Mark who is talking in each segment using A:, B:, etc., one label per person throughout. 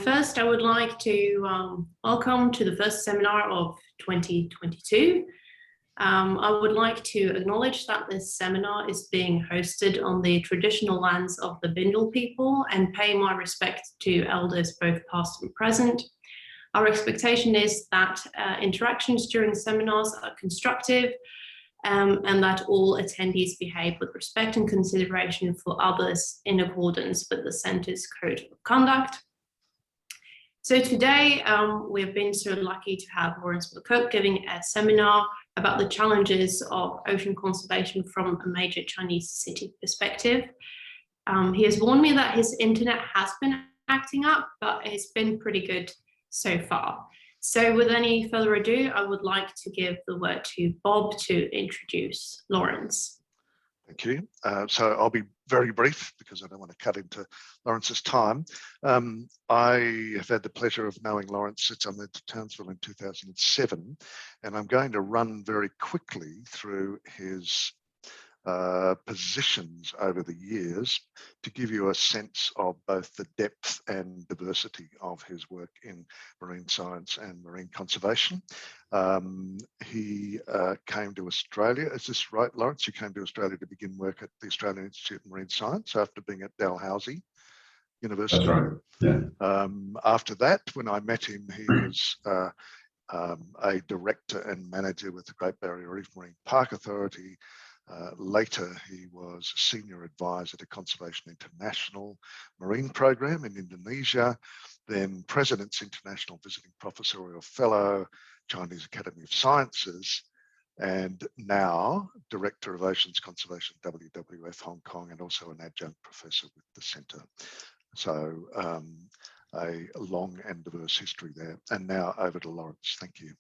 A: First, I would like to welcome to the first seminar of 2022. I would like to acknowledge that this seminar is being hosted on the traditional lands of the Bindal people and pay my respect to elders both past and present. Our expectation is that interactions during seminars are constructive and that all attendees behave with respect and consideration for others in accordance with the Centre's Code of Conduct. So today we've been so lucky to have Laurence McCook giving a seminar about the challenges of ocean conservation from a major Chinese city perspective. He has warned me that his internet has been acting up, but it's been pretty good so far. So with any further ado, I would like to give the word to Bob to introduce Laurence.
B: Thank you. So I'll be very brief because I don't want to cut into Laurence's time. I have had the pleasure of knowing Laurence since I moved to Townsville in 2007, and I'm going to run very quickly through his positions over the years to give you a sense of both the depth and diversity of his work in marine science and marine conservation. He came to Australia, is this right, Laurence? You came to Australia to begin work at the Australian Institute of Marine Science after being at Dalhousie University.
C: That's right, yeah.
B: After that, when I met him, he was a director and manager with the Great Barrier Reef Marine Park Authority. Later, he was a senior advisor to Conservation International Marine Program in Indonesia, then President's International Visiting Professorial Fellow, Chinese Academy of Sciences, and now Director of Oceans Conservation WWF Hong Kong, and also an adjunct professor with the Centre. So a long and diverse history there. And now over to Laurence. Thank you.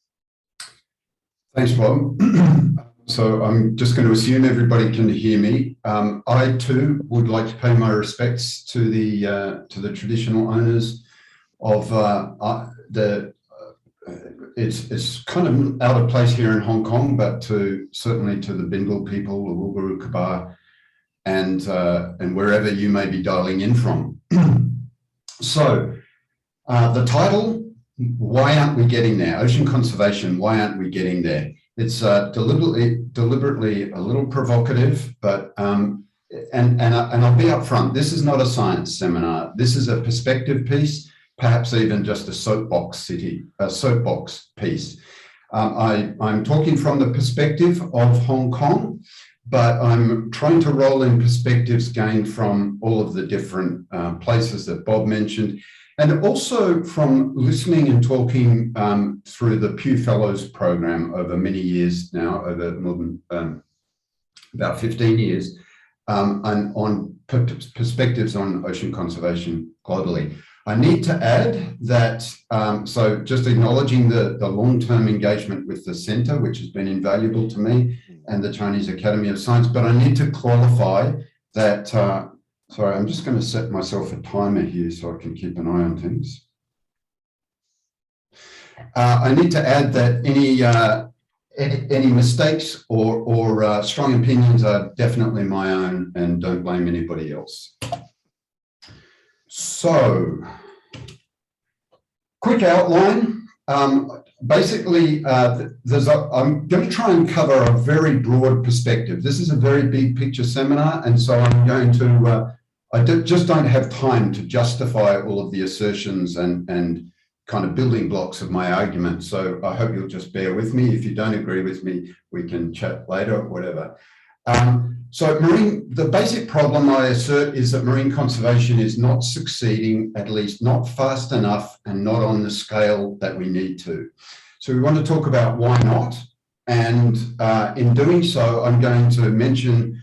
C: Thanks, Bob. So I'm just going to assume everybody can hear me. I too would like to pay my respects to the traditional owners of it's kind of out of place here in Hong Kong, but certainly to the Bindal people, the Wulguru Kabar, and wherever you may be dialing in from. So the title. Why aren't we getting there? Ocean conservation, why aren't we getting there? It's deliberately a little provocative, but and I'll be upfront. This is not a science seminar. This is a perspective piece, perhaps even just a soapbox piece. I'm talking from the perspective of Hong Kong, but I'm trying to roll in perspectives gained from all of the different places that Bob mentioned. And also from listening and talking through the Pew Fellows program over many years now, over more than about 15 years, and on perspectives on ocean conservation globally. I need to add that, so just acknowledging the long-term engagement with the Centre, which has been invaluable to me, and the Chinese Academy of Science, but I need to qualify that sorry, I'm just going to set myself a timer here so I can keep an eye on things. I need to add that any mistakes or strong opinions are definitely my own and don't blame anybody else. So, quick outline. Basically, I'm going to try and cover a very broad perspective. This is a very big picture seminar, and so I'm going to, just don't have time to justify all of the assertions and kind of building blocks of my argument. So I hope you'll just bear with me. If you don't agree with me, we can chat later or whatever. So the basic problem I assert is that marine conservation is not succeeding, at least not fast enough and not on the scale that we need to. So we want to talk about why not. And in doing so, I'm going to mention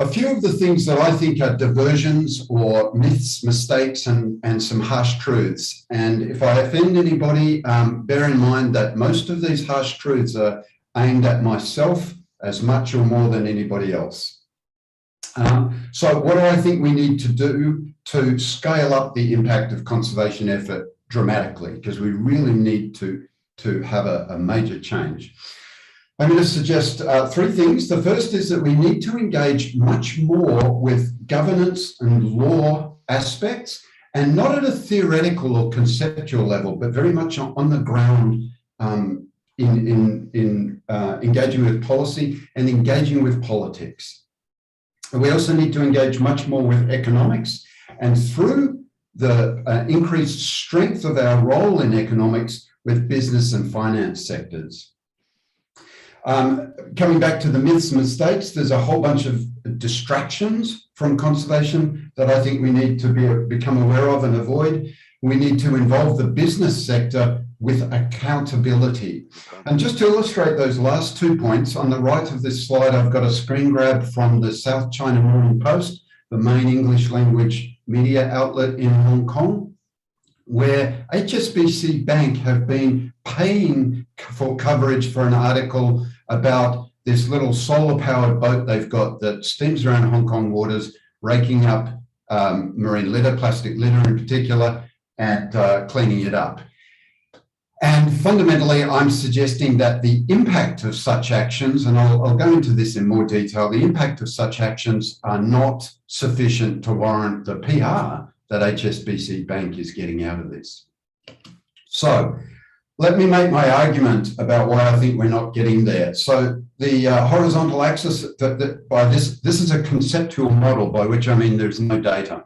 C: a few of the things that I think are diversions or myths, mistakes, and some harsh truths. And if I offend anybody, bear in mind that most of these harsh truths are aimed at myself as much or more than anybody else. So what do I think we need to do to scale up the impact of conservation effort dramatically? Because we really need to have a major change. I'm going to suggest three things. The first is that we need to engage much more with governance and law aspects and not at a theoretical or conceptual level, but very much on the ground, in engaging with policy and engaging with politics. And we also need to engage much more with economics, and through the increased strength of our role in economics with business and finance sectors. Coming back to the myths and mistakes, there's a whole bunch of distractions from conservation that I think we need to become aware of and avoid. We need to involve the business sector with accountability. And just to illustrate those last 2 points, on the right of this slide, I've got a screen grab from the South China Morning Post, the main English language media outlet in Hong Kong, where HSBC Bank have been paying for coverage for an article about this little solar-powered boat they've got that steams around Hong Kong waters, raking up marine litter, plastic litter in particular, and cleaning it up. And fundamentally, I'm suggesting that the impact of such actions, and I'll go into this in more detail, the impact of such actions are not sufficient to warrant the PR that HSBC Bank is getting out of this. So let me make my argument about why I think we're not getting there. So the horizontal axis, this is a conceptual model, by which I mean there's no data.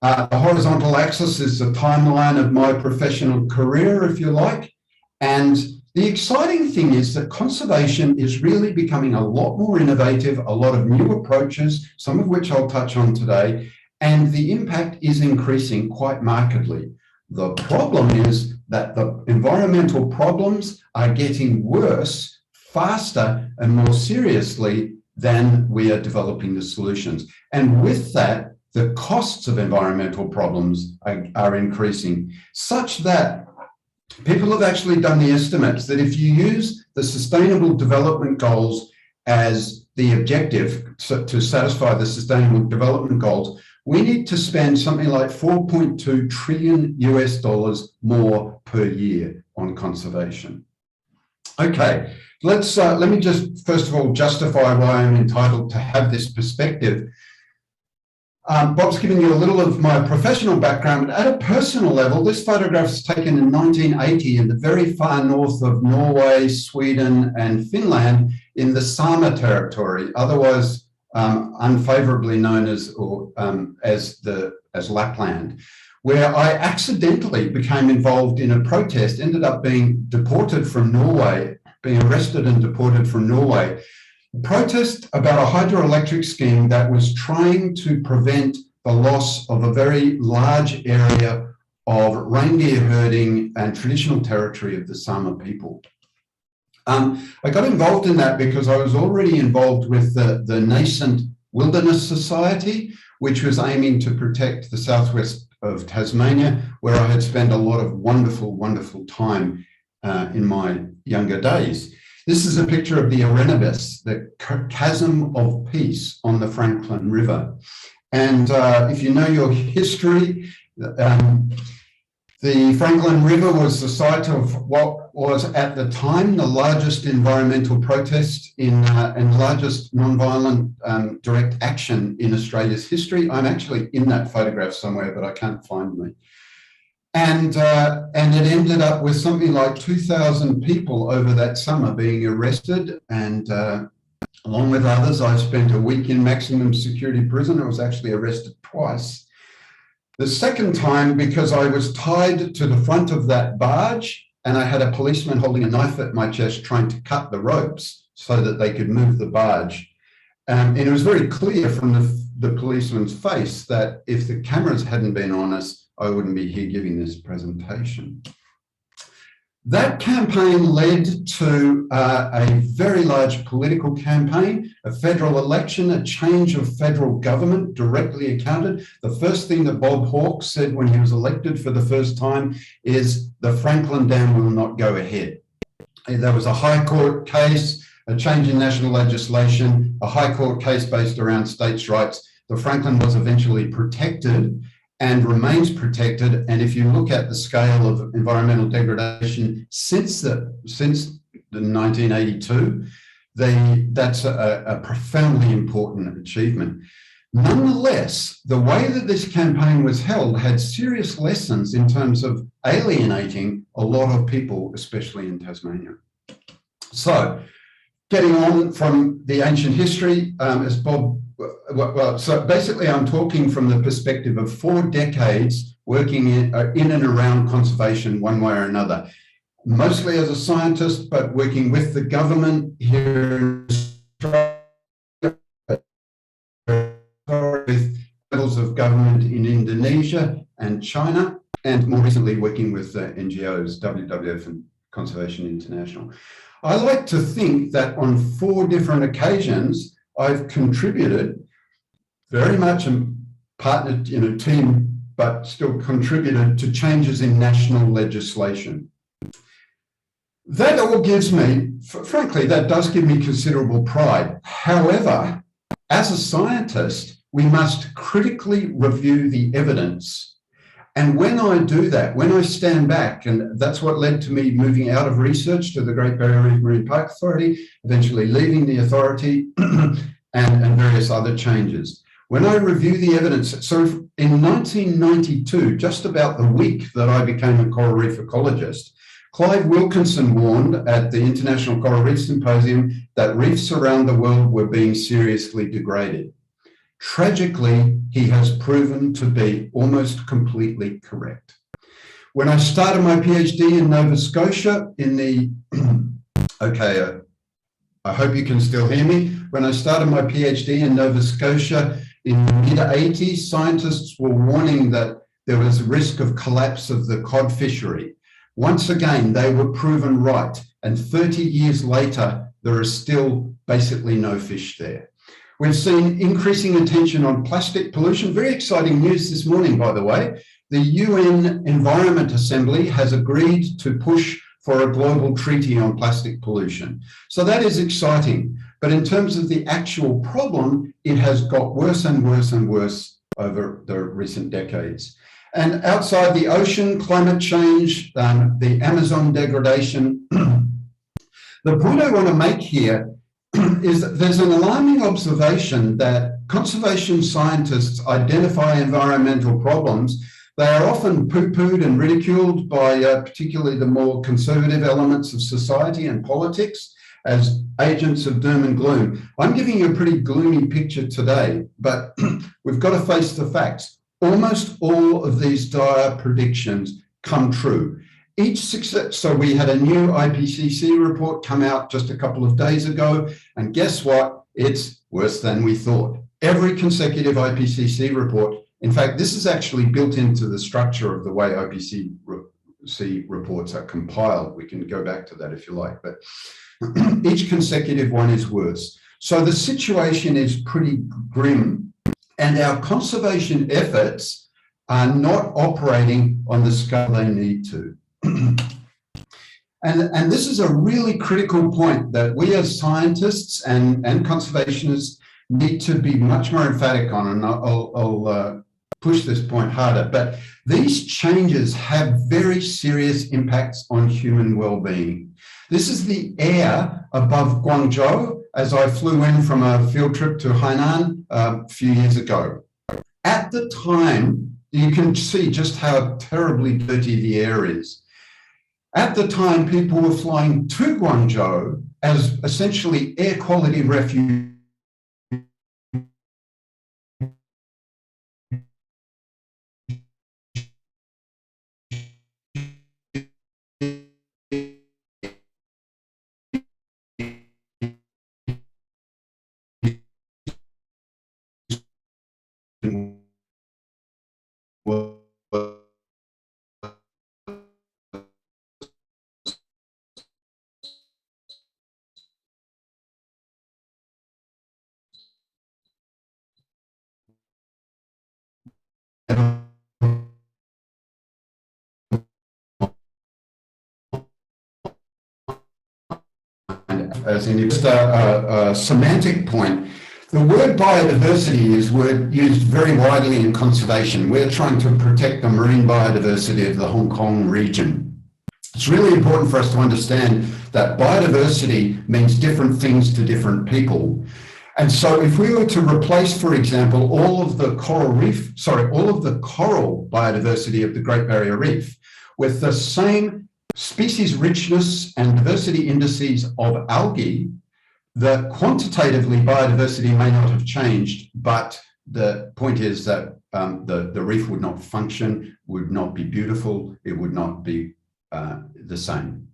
C: The horizontal axis is the timeline of my professional career, if you like. And the exciting thing is that conservation is really becoming a lot more innovative, a lot of new approaches, some of which I'll touch on today, and the impact is increasing quite markedly. The problem is that the environmental problems are getting worse faster and more seriously than we are developing the solutions. And with that, the costs of environmental problems are increasing, such that people have actually done the estimates that if you use the Sustainable Development Goals as the objective to satisfy the Sustainable Development Goals, we need to spend something like $4.2 trillion more per year on conservation. Okay, let me just first of all justify why I'm entitled to have this perspective. Bob's given you a little of my professional background, but at a personal level, this photograph was taken in 1980 in the very far north of Norway, Sweden, and Finland in the Sama territory, otherwise unfavorably known as Lapland, where I accidentally became involved in a protest, ended up being deported from Norway, being arrested and deported from Norway. Protest about a hydroelectric scheme that was trying to prevent the loss of a very large area of reindeer herding and traditional territory of the Sama people. I got involved in that because I was already involved with the nascent Wilderness Society, which was aiming to protect the southwest of Tasmania, where I had spent a lot of wonderful, wonderful time in my younger days. This is a picture of the Erebus, the chasm of peace on the Franklin River. And if you know your history, the Franklin River was the site of what was at the time the largest environmental protest and largest nonviolent direct action in Australia's history. I'm actually in that photograph somewhere, but I can't find me. And it ended up with something like 2,000 people over that summer being arrested. And along with others, I spent a week in maximum security prison. I was actually arrested twice. The second time because I was tied to the front of that barge and I had a policeman holding a knife at my chest trying to cut the ropes so that they could move the barge. And it was very clear from the policeman's face that if the cameras hadn't been on us, I wouldn't be here giving this presentation. That campaign led to a very large political campaign, a federal election, a change of federal government directly accounted. The first thing that Bob Hawke said when he was elected for the first time is the Franklin Dam will not go ahead. There was a High Court case, a change in national legislation, a High Court case based around states' rights. The Franklin was eventually protected and remains protected. And if you look at the scale of environmental degradation since 1982, that's a profoundly important achievement. Nonetheless, the way that this campaign was held had serious lessons in terms of alienating a lot of people, especially in Tasmania. So, getting on from the ancient history, as Bob, so basically I'm talking from the perspective of 4 decades working in and around conservation one way or another, mostly as a scientist, but working with the government here in Australia, with levels of government in Indonesia and China, and more recently working with NGOs, WWF and Conservation International. I like to think that on 4 different occasions, I've contributed very much and partnered in a team, but still contributed to changes in national legislation. That all gives me, frankly, that does give me considerable pride. However, as a scientist, we must critically review the evidence. And when I do that, when I stand back, and that's what led to me moving out of research to the Great Barrier Reef Marine Park Authority, eventually leaving the authority and various other changes. When I review the evidence, so in 1992, just about the week that I became a coral reef ecologist, Clive Wilkinson warned at the International Coral Reef Symposium that reefs around the world were being seriously degraded. Tragically, he has proven to be almost completely correct. When I started my PhD in Nova Scotia in the, I hope you can still hear me. When I started my PhD in Nova Scotia in the mid-80s, scientists were warning that there was a risk of collapse of the cod fishery. Once again, they were proven right. And 30 years later, there is still basically no fish there. We've seen increasing attention on plastic pollution. Very exciting news this morning, by the way. The UN Environment Assembly has agreed to push for a global treaty on plastic pollution. So that is exciting. But in terms of the actual problem, it has got worse and worse and worse over the recent decades. And outside the ocean, climate change, the Amazon degradation. The point I want to make here is that there's an alarming observation that conservation scientists identify environmental problems. They are often poo-pooed and ridiculed by particularly the more conservative elements of society and politics as agents of doom and gloom. I'm giving you a pretty gloomy picture today, but we've got to face the facts. Almost all of these dire predictions come true. So we had a new IPCC report come out just a couple of days ago, and guess what? It's worse than we thought. Every consecutive IPCC report, in fact, this is actually built into the structure of the way IPCC reports are compiled. We can go back to that if you like, but each consecutive one is worse. So the situation is pretty grim, and our conservation efforts are not operating on the scale they need to. And this is a really critical point that we as scientists and conservationists need to be much more emphatic on, and I'll push this point harder. But these changes have very serious impacts on human well-being. This is the air above Guangzhou as I flew in from a field trip to Hainan a few years ago. At the time, you can see just how terribly dirty the air is. At the time, people were flying to Guangzhou as essentially air quality refuge. As in just a semantic point, the word biodiversity is used very widely in conservation. We're trying to protect the marine biodiversity of the Hong Kong region. It's really important for us to understand that biodiversity means different things to different people. And so if we were to replace, for example, all of the coral biodiversity of the Great Barrier Reef with the same species richness and diversity indices of algae, the quantitatively biodiversity may not have changed, but the point is that the reef would not function, would not be beautiful, it would not be the same.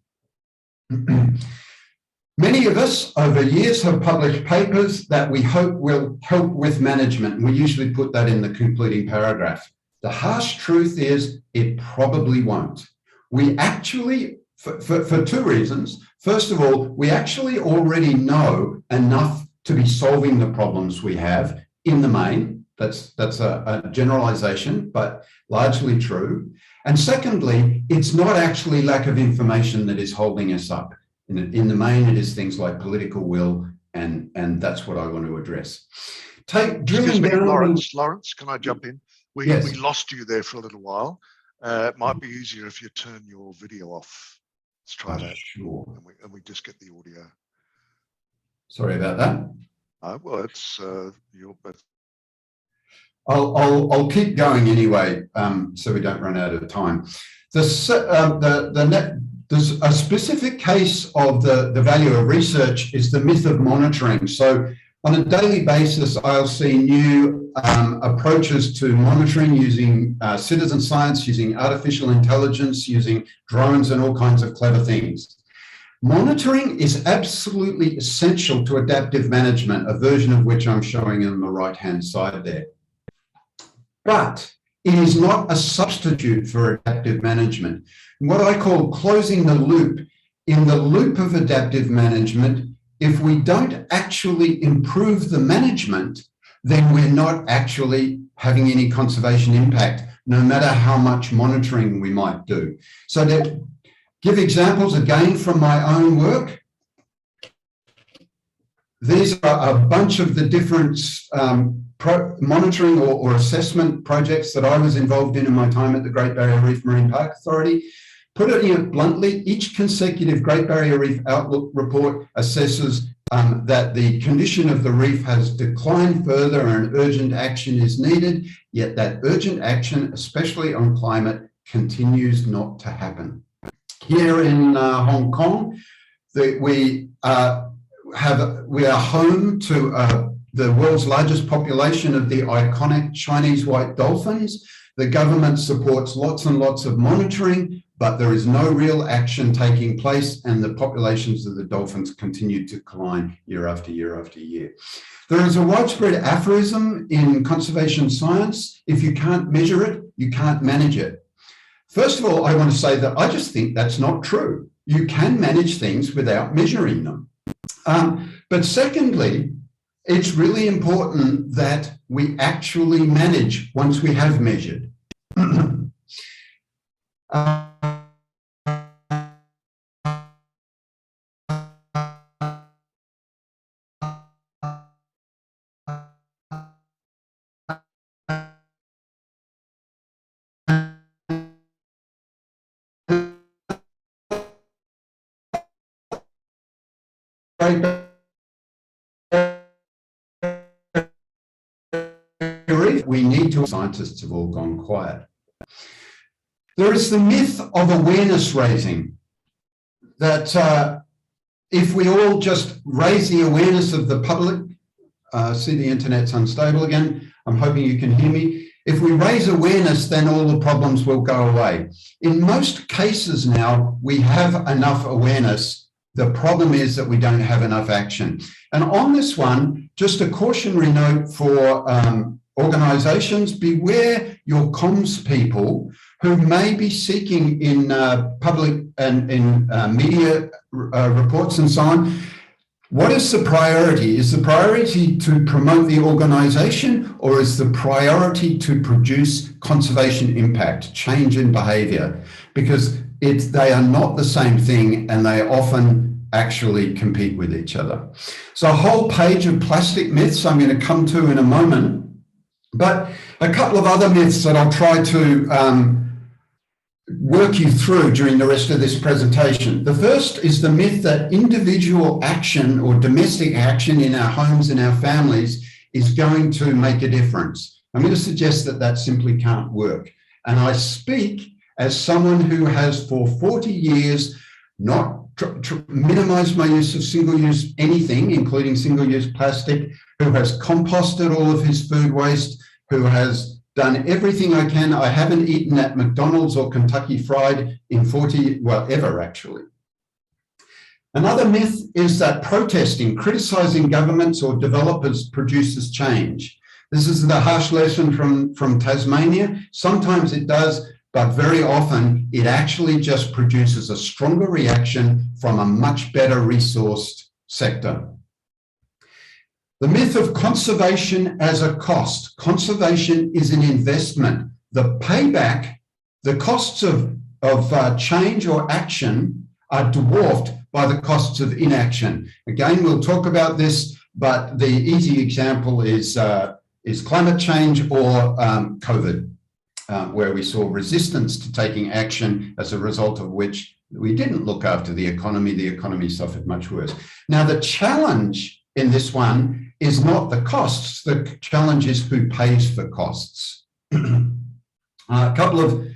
C: Many of us over years have published papers that we hope will help with management. We usually put that in the concluding paragraph. The harsh truth is it probably won't. We actually, for two reasons. First of all, we actually already know enough to be solving the problems we have in the main. That's a generalization, but largely true. And secondly, it's not actually lack of information that is holding us up. In the main, it is things like political will, and that's what I want to address.
B: Excuse me, Laurence, can I jump in?
C: Yes.
B: We lost you there for a little while. It might be easier if you turn your video off. Let's try that.
C: Sure.
B: And we just get the audio.
C: Sorry about that.
B: Well, it's your.
C: I'll keep going anyway, so we don't run out of time. There's a specific case of the value of research is the myth of monitoring. So on a daily basis, I'll see new approaches to monitoring using citizen science, using artificial intelligence, using drones and all kinds of clever things. Monitoring is absolutely essential to adaptive management, a version of which I'm showing on the right-hand side there. But it is not a substitute for adaptive management. What I call closing the loop. In the loop of adaptive management, if we don't actually improve the management, then we're not actually having any conservation impact, no matter how much monitoring we might do. So to give examples again from my own work, these are a bunch of the different monitoring or assessment projects that I was involved in my time at the Great Barrier Reef Marine Park Authority. Put it bluntly, each consecutive Great Barrier Reef Outlook report assesses that the condition of the reef has declined further and urgent action is needed, yet that urgent action, especially on climate, continues not to happen. Here in Hong Kong, we are home to the world's largest population of the iconic Chinese white dolphins. The government supports lots and lots of monitoring, but there is no real action taking place, and the populations of the dolphins continue to decline year after year after year. There is a widespread aphorism in conservation science: if you can't measure it, you can't manage it. First of all, I want to say that I just think that's not true. You can manage things without measuring them. But secondly, it's really important that we actually manage once we have measured. We need to. Scientists have all gone quiet. There is the myth of awareness raising, that if we all just raise the awareness of the public, see the internet's unstable again, I'm hoping you can hear me. If we raise awareness, then all the problems will go away. In most cases now, we have enough awareness. The problem is that we don't have enough action. And on this one, just a cautionary note for organisations: beware your comms people who may be seeking in public and in media reports and so on. What is the priority? Is the priority to promote the organisation, or is the priority to produce conservation impact, change in behaviour? Because they are not the same thing, and they often actually compete with each other. So a whole page of plastic myths I'm going to come to in a moment, but a couple of other myths that I'll try to work you through during the rest of this presentation. The first is the myth that individual action or domestic action in our homes and our families is going to make a difference. I'm going to suggest that that simply can't work. And I speak as someone who has for 40 years not minimized my use of single-use anything, including single-use plastic, who has composted all of his food waste, who has done everything I can. I haven't eaten at McDonald's or Kentucky Fried in 40, well, ever actually. Another myth is that protesting, criticizing governments or developers produces change. This is the harsh lesson from Tasmania. Sometimes it does, but very often it actually just produces a stronger reaction from a much better resourced sector. The myth of conservation as a cost. Conservation is an investment. The payback, the costs of change or action are dwarfed by the costs of inaction. Again, we'll talk about this, but the easy example is climate change or COVID, where we saw resistance to taking action, as a result of which we didn't look after the economy suffered much worse. Now, the challenge in this one is not the costs, the challenge is who pays for costs. A couple of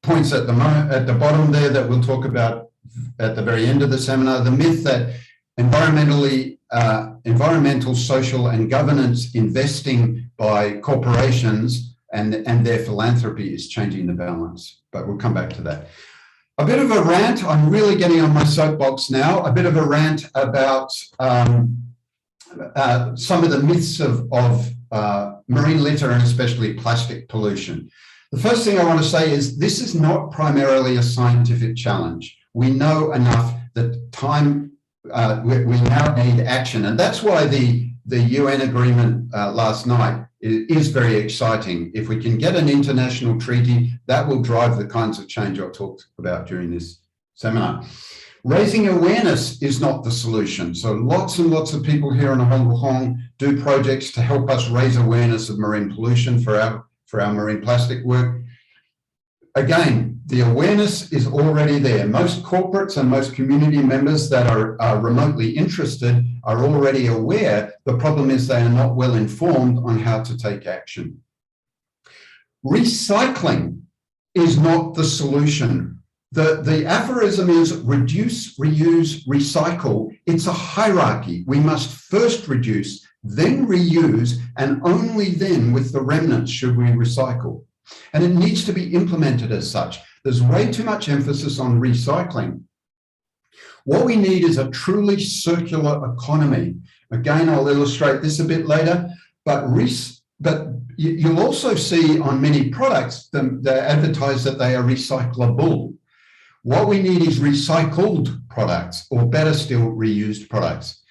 C: points at the bottom there that we'll talk about at the very end of the seminar. The myth that environmental, social and governance investing by corporations and their philanthropy is changing the balance, but we'll come back to that. A bit of a rant, I'm really getting on my soapbox now, a bit of a rant about some of the myths of marine litter and especially plastic pollution. The first thing I want to say is this is not primarily a scientific challenge. We know enough that we now need action, and that's why the UN agreement last night is very exciting. If we can get an international treaty, that will drive the kinds of change I'll talk about during this seminar. Raising awareness is not the solution. So lots and lots of people here in Hong Kong do projects to help us raise awareness of marine pollution for our marine plastic work. Again, the awareness is already there. Most corporates and most community members that are remotely interested are already aware. The problem is they are not well informed on how to take action. Recycling is not the solution. The aphorism is reduce, reuse, recycle. It's a hierarchy. We must first reduce, then reuse, and only then with the remnants should we recycle. And it needs to be implemented as such. There's way too much emphasis on recycling. What we need is a truly circular economy. Again, I'll illustrate this a bit later, but you'll also see on many products, they advertise that they are recyclable. What we need is recycled products, or better still, reused products.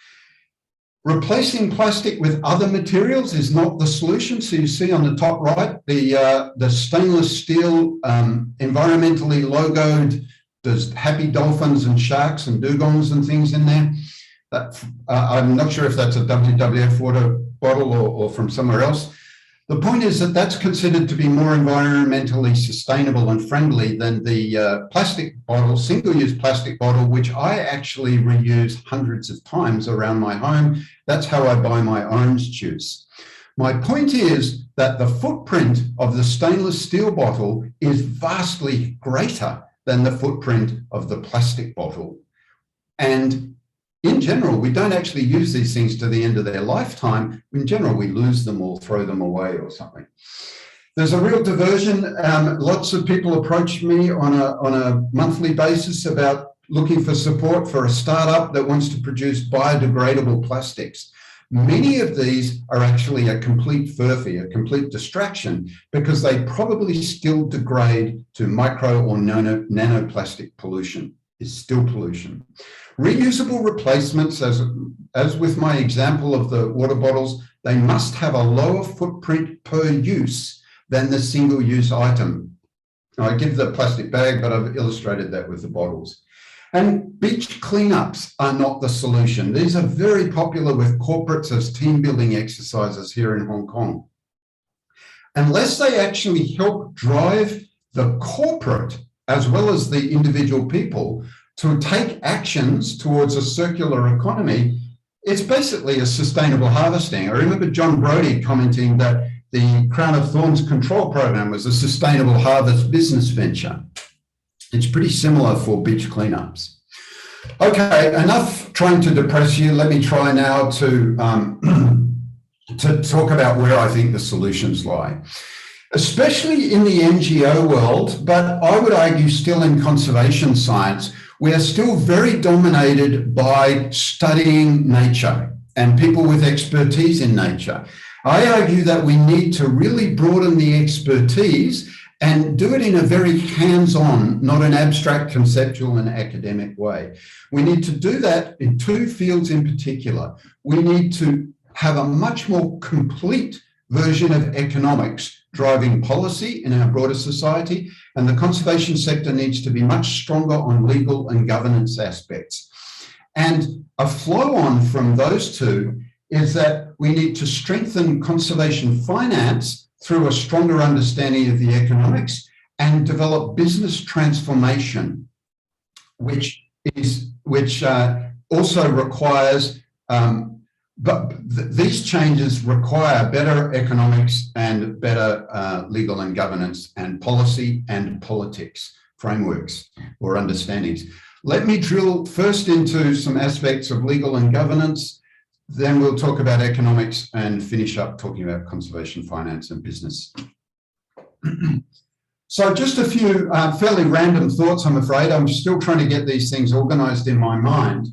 C: Replacing plastic with other materials is not the solution. So you see on the top right, the stainless steel, environmentally logoed, there's happy dolphins and sharks and dugongs and things in there. I'm not sure if that's a WWF water bottle or from somewhere else. The point is that that's considered to be more environmentally sustainable and friendly than the plastic bottle, single-use plastic bottle, which I actually reuse hundreds of times around my home. That's how I buy my orange juice. My point is that the footprint of the stainless steel bottle is vastly greater than the footprint of the plastic bottle. And in general, we don't actually use these things to the end of their lifetime. In general, we lose them or throw them away or something. There's a real diversion. Lots of people approach me on a monthly basis about looking for support for a startup that wants to produce biodegradable plastics. Many of these are actually a complete furphy, a complete distraction, because they probably still degrade to micro or nanoplastic pollution. Is still pollution. Reusable replacements, as with my example of the water bottles, they must have a lower footprint per use than the single-use item. Now, I give the plastic bag, but I've illustrated that with the bottles. And beach cleanups are not the solution. These are very popular with corporates as team building exercises here in Hong Kong. Unless they actually help drive the corporate as well as the individual people to take actions towards a circular economy, it's basically a sustainable harvesting. I remember John Brodie commenting that the Crown of Thorns control program was a sustainable harvest business venture. It's pretty similar for beach cleanups. Okay, enough trying to depress you. Let me try now to talk about where I think the solutions lie, especially in the NGO world, but I would argue still in conservation science. We are still very dominated by studying nature and people with expertise in nature. I argue that we need to really broaden the expertise and do it in a very hands-on, not an abstract, conceptual and academic way. We need to do that in two fields in particular. We need to have a much more complete version of economics driving policy in our broader society, and the conservation sector needs to be much stronger on legal and governance aspects. And a flow-on from those two is that we need to strengthen conservation finance through a stronger understanding of the economics and develop business transformation, which also requires, these changes require better economics and better legal and governance and policy and politics frameworks or understandings. Let me drill first into some aspects of legal and governance. Then we'll talk about economics and finish up talking about conservation finance and business. So just a few fairly random thoughts, I'm afraid. I'm still trying to get these things organized in my mind.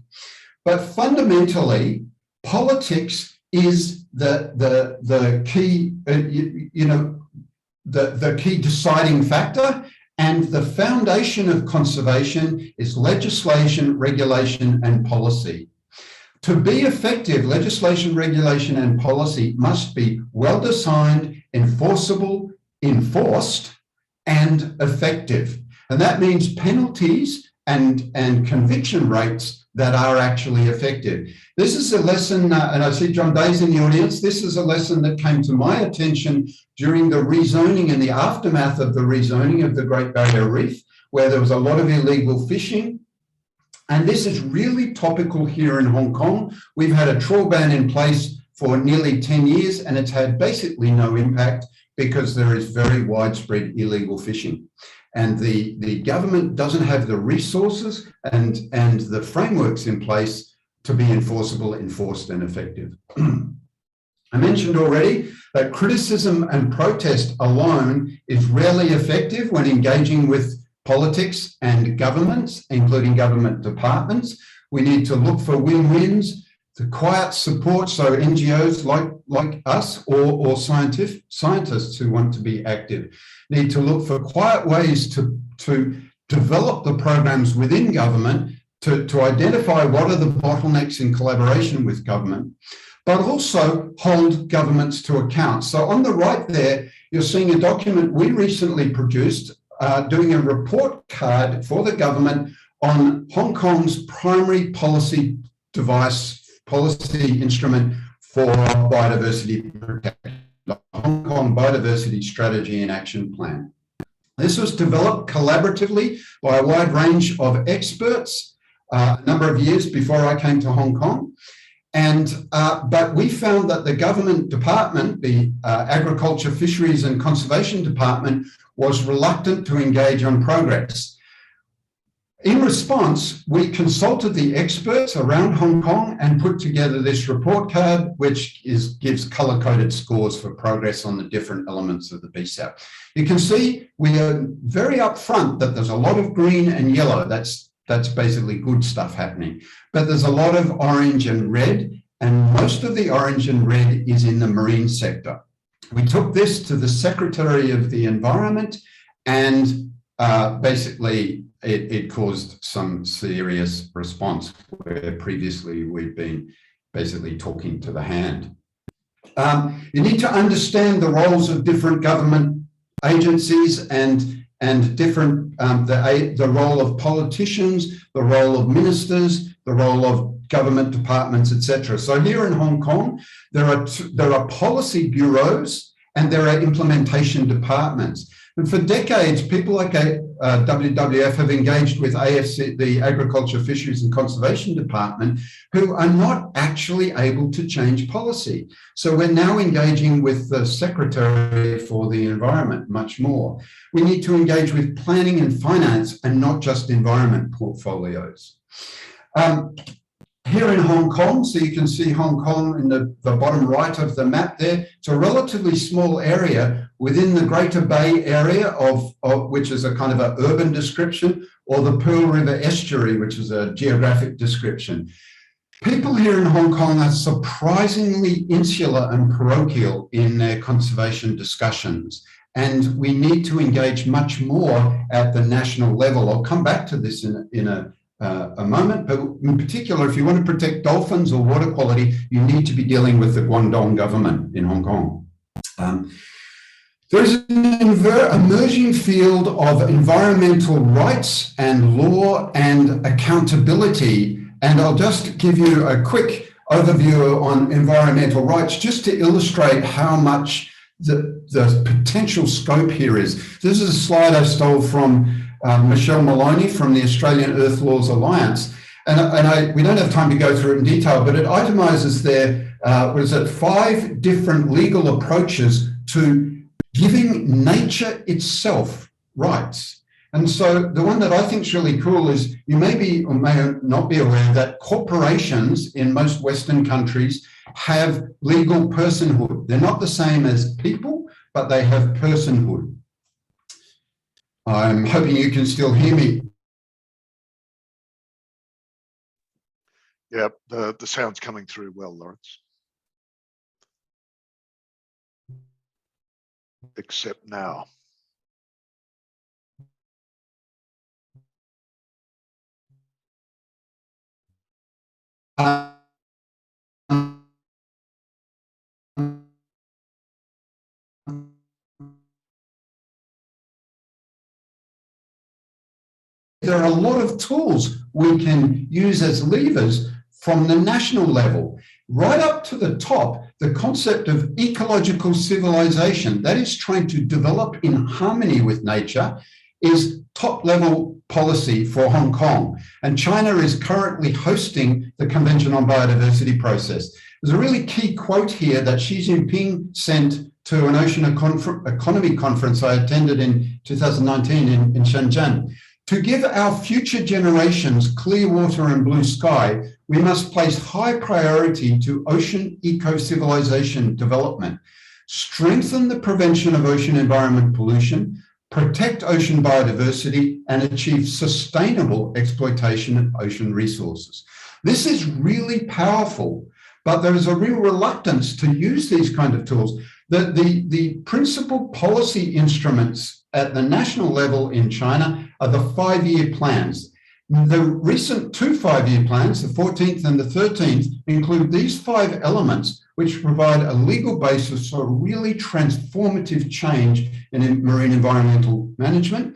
C: But fundamentally, politics is the key, the key deciding factor, and the foundation of conservation is legislation, regulation, and policy. To be effective, legislation, regulation, and policy must be well-designed, enforceable, enforced, and effective. And that means penalties and conviction rates that are actually effective. This is a lesson, and I see John Day's in the audience, this is a lesson that came to my attention during the rezoning and the aftermath of the rezoning of the Great Barrier Reef, where there was a lot of illegal fishing. And this is really topical here in Hong Kong. We've had a trawl ban in place for nearly 10 years, and it's had basically no impact because there is very widespread illegal fishing. And the government doesn't have the resources and the frameworks in place to be enforceable, enforced, and effective. I mentioned already that criticism and protest alone is rarely effective when engaging with politics and governments, including government departments. We need to look for win-wins, the quiet support, so NGOs like us or scientists who want to be active need to look for quiet ways to develop the programs within government, to identify what are the bottlenecks in collaboration with government, but also hold governments to account. So on the right there, you're seeing a document we recently produced doing a report card for the government on Hong Kong's primary policy instrument for biodiversity protection, the Hong Kong Biodiversity Strategy and Action Plan. This was developed collaboratively by a wide range of experts a number of years before I came to Hong Kong. But we found that the government department, the Agriculture, Fisheries and Conservation Department, was reluctant to engage on progress. In response, we consulted the experts around Hong Kong and put together this report card, which gives color-coded scores for progress on the different elements of the BSAP. You can see we are very upfront that there's a lot of green and yellow. That's basically good stuff happening. But there's a lot of orange and red, and most of the orange and red is in the marine sector. We took this to the Secretary of the Environment, and basically it caused some serious response where previously we'd been basically talking to the hand. You need to understand the roles of different government agencies and different the role of politicians, the role of ministers, the role of government departments, etc. So here in Hong Kong, there are policy bureaus and there are implementation departments. And for decades, people like WWF have engaged with AFC, the Agriculture, Fisheries and Conservation Department, who are not actually able to change policy. So we're now engaging with the Secretary for the Environment much more. We need to engage with planning and finance and not just environment portfolios. Here in Hong Kong, so you can see Hong Kong in the bottom right of the map there. It's a relatively small area within the Greater Bay Area, of which is a kind of an urban description, or the Pearl River Estuary, which is a geographic description. People here in Hong Kong are surprisingly insular and parochial in their conservation discussions, and we need to engage much more at the national level. I'll come back to this in a moment, but in particular, if you want to protect dolphins or water quality, you need to be dealing with the Guangdong government in Hong Kong. There's an emerging field of environmental rights and law and accountability, and I'll just give you a quick overview on environmental rights just to illustrate how much the potential scope here is. This is a slide I stole from Michelle Maloney from the Australian Earth Laws Alliance. And we don't have time to go through it in detail, but it itemizes there, 5 different legal approaches to giving nature itself rights. And so the one that I think is really cool is you may be or may not be aware that corporations in most Western countries have legal personhood. They're not the same as people, but they have personhood. I'm hoping you can still hear me.
B: Yeah, the sound's coming through well, Laurence. Except now.
C: There are a lot of tools we can use as levers from the national level. Right up to the top, the concept of ecological civilization, that is trying to develop in harmony with nature, is top-level policy for Hong Kong. And China is currently hosting the Convention on Biodiversity process. There's a really key quote here that Xi Jinping sent to an ocean economy conference I attended in 2019 in Shenzhen. To give our future generations clear water and blue sky, we must place high priority to ocean eco-civilization development, strengthen the prevention of ocean environment pollution, protect ocean biodiversity, and achieve sustainable exploitation of ocean resources. This is really powerful, but there is a real reluctance to use these kind of tools. The principal policy instruments at the national level in China are the 5-year plans. The recent 2 5-year plans, the 14th and the 13th, include these 5 elements, which provide a legal basis for a really transformative change in marine environmental management.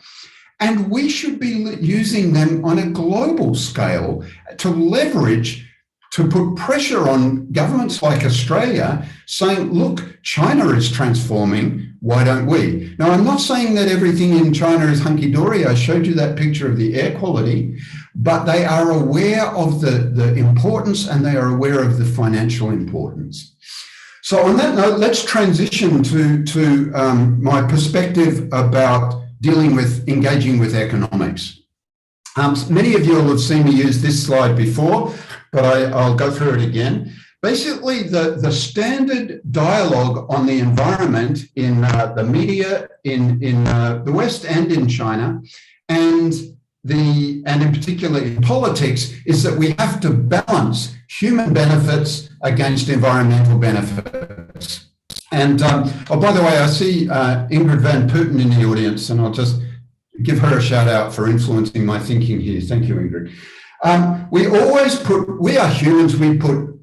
C: And we should be using them on a global scale to leverage, to put pressure on governments like Australia, saying, look, China is transforming, why don't we? Now, I'm not saying that everything in China is hunky-dory. I showed you that picture of the air quality, but they are aware of the importance, and they are aware of the financial importance. So on that note, let's transition to my perspective about engaging with economics. Many of you will have seen me use this slide before, but I'll go through it again. Basically, the standard dialogue on the environment in the media in the West and in China, and in particular in politics, is that we have to balance human benefits against environmental benefits. And oh, by the way, I see Ingrid Van Putten in the audience, and I'll just give her a shout out for influencing my thinking here. Thank you, Ingrid. We are humans, we put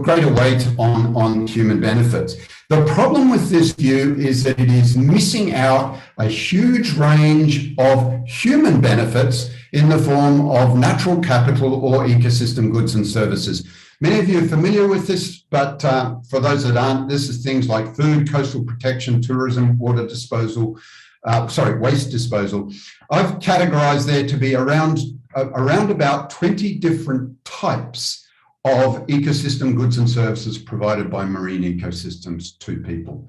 C: greater weight on human benefits. The problem with this view is that it is missing out a huge range of human benefits in the form of natural capital or ecosystem goods and services. Many of you are familiar with this, but for those that aren't, this is things like food, coastal protection, tourism, water disposal, waste disposal. I've categorized there to be around about 20 different types of ecosystem goods and services provided by marine ecosystems to people.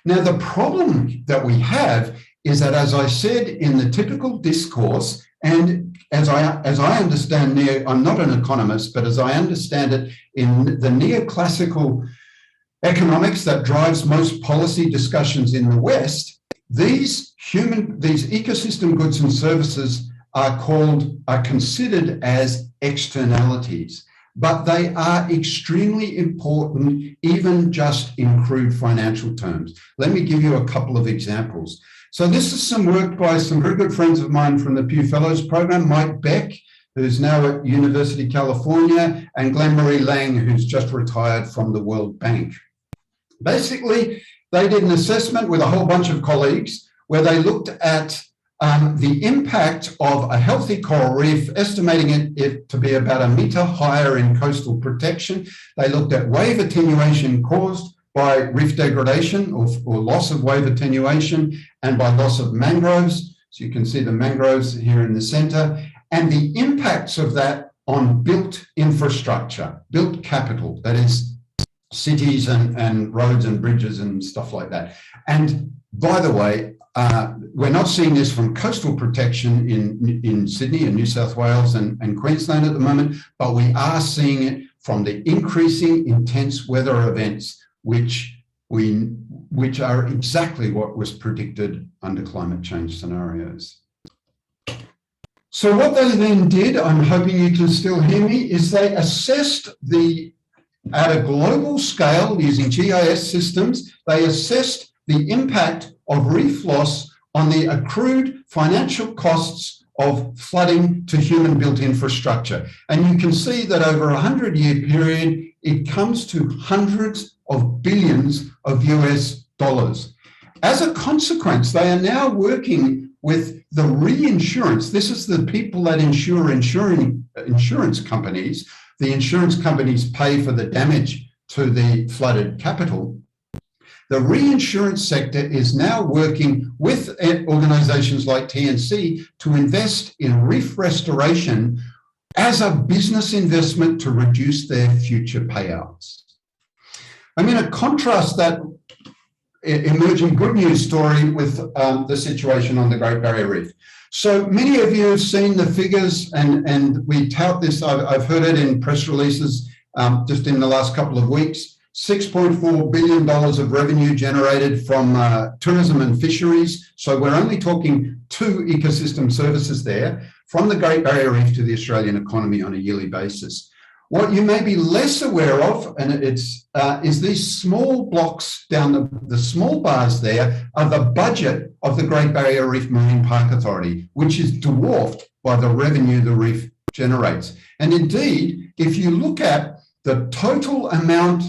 C: Now, the problem that we have is that, as I said, in the typical discourse, and as I understand, I'm not an economist, but as I understand it, in the neoclassical economics that drives most policy discussions in the West, these ecosystem goods and services are considered as externalities, but they are extremely important, even just in crude financial terms. Let me give you a couple of examples. So this is some work by some very good friends of mine from the Pew Fellows program, Mike Beck, who's now at University of California, and Glenn-Marie Lang, who's just retired from the World Bank. Basically, they did an assessment with a whole bunch of colleagues where they looked at the impact of a healthy coral reef, estimating it to be about 1 metre higher in coastal protection. They looked at wave attenuation caused by reef degradation or loss of wave attenuation, and by loss of mangroves. So you can see the mangroves here in the centre, and the impacts of that on built infrastructure, built capital, that is cities and roads and bridges and stuff like that. And by the way, we're not seeing this from coastal protection in Sydney and New South Wales and Queensland at the moment, but we are seeing it from the increasing intense weather events, which are exactly what was predicted under climate change scenarios. So what they then did, I'm hoping you can still hear me, is they assessed at a global scale using GIS systems, they assessed the impact of reef loss on the accrued financial costs of flooding to human-built infrastructure. And you can see that over a 100-year period, it comes to hundreds of billions of US dollars. As a consequence, they are now working with the reinsurance. This is the people that insure insurance companies. The insurance companies pay for the damage to the flooded capital. The reinsurance sector is now working with organizations like TNC to invest in reef restoration as a business investment to reduce their future payouts. I'm going to contrast that emerging good news story with the situation on the Great Barrier Reef. So many of you have seen the figures, and we tout this. I've heard it in press releases just in the last couple of weeks. $6.4 billion of revenue generated from tourism and fisheries. So we're only talking 2 ecosystem services there, from the Great Barrier Reef to the Australian economy on a yearly basis. What you may be less aware of, and is these small blocks down the small bars there, are the budget of the Great Barrier Reef Marine Park Authority, which is dwarfed by the revenue the reef generates. And indeed, if you look at the total amount,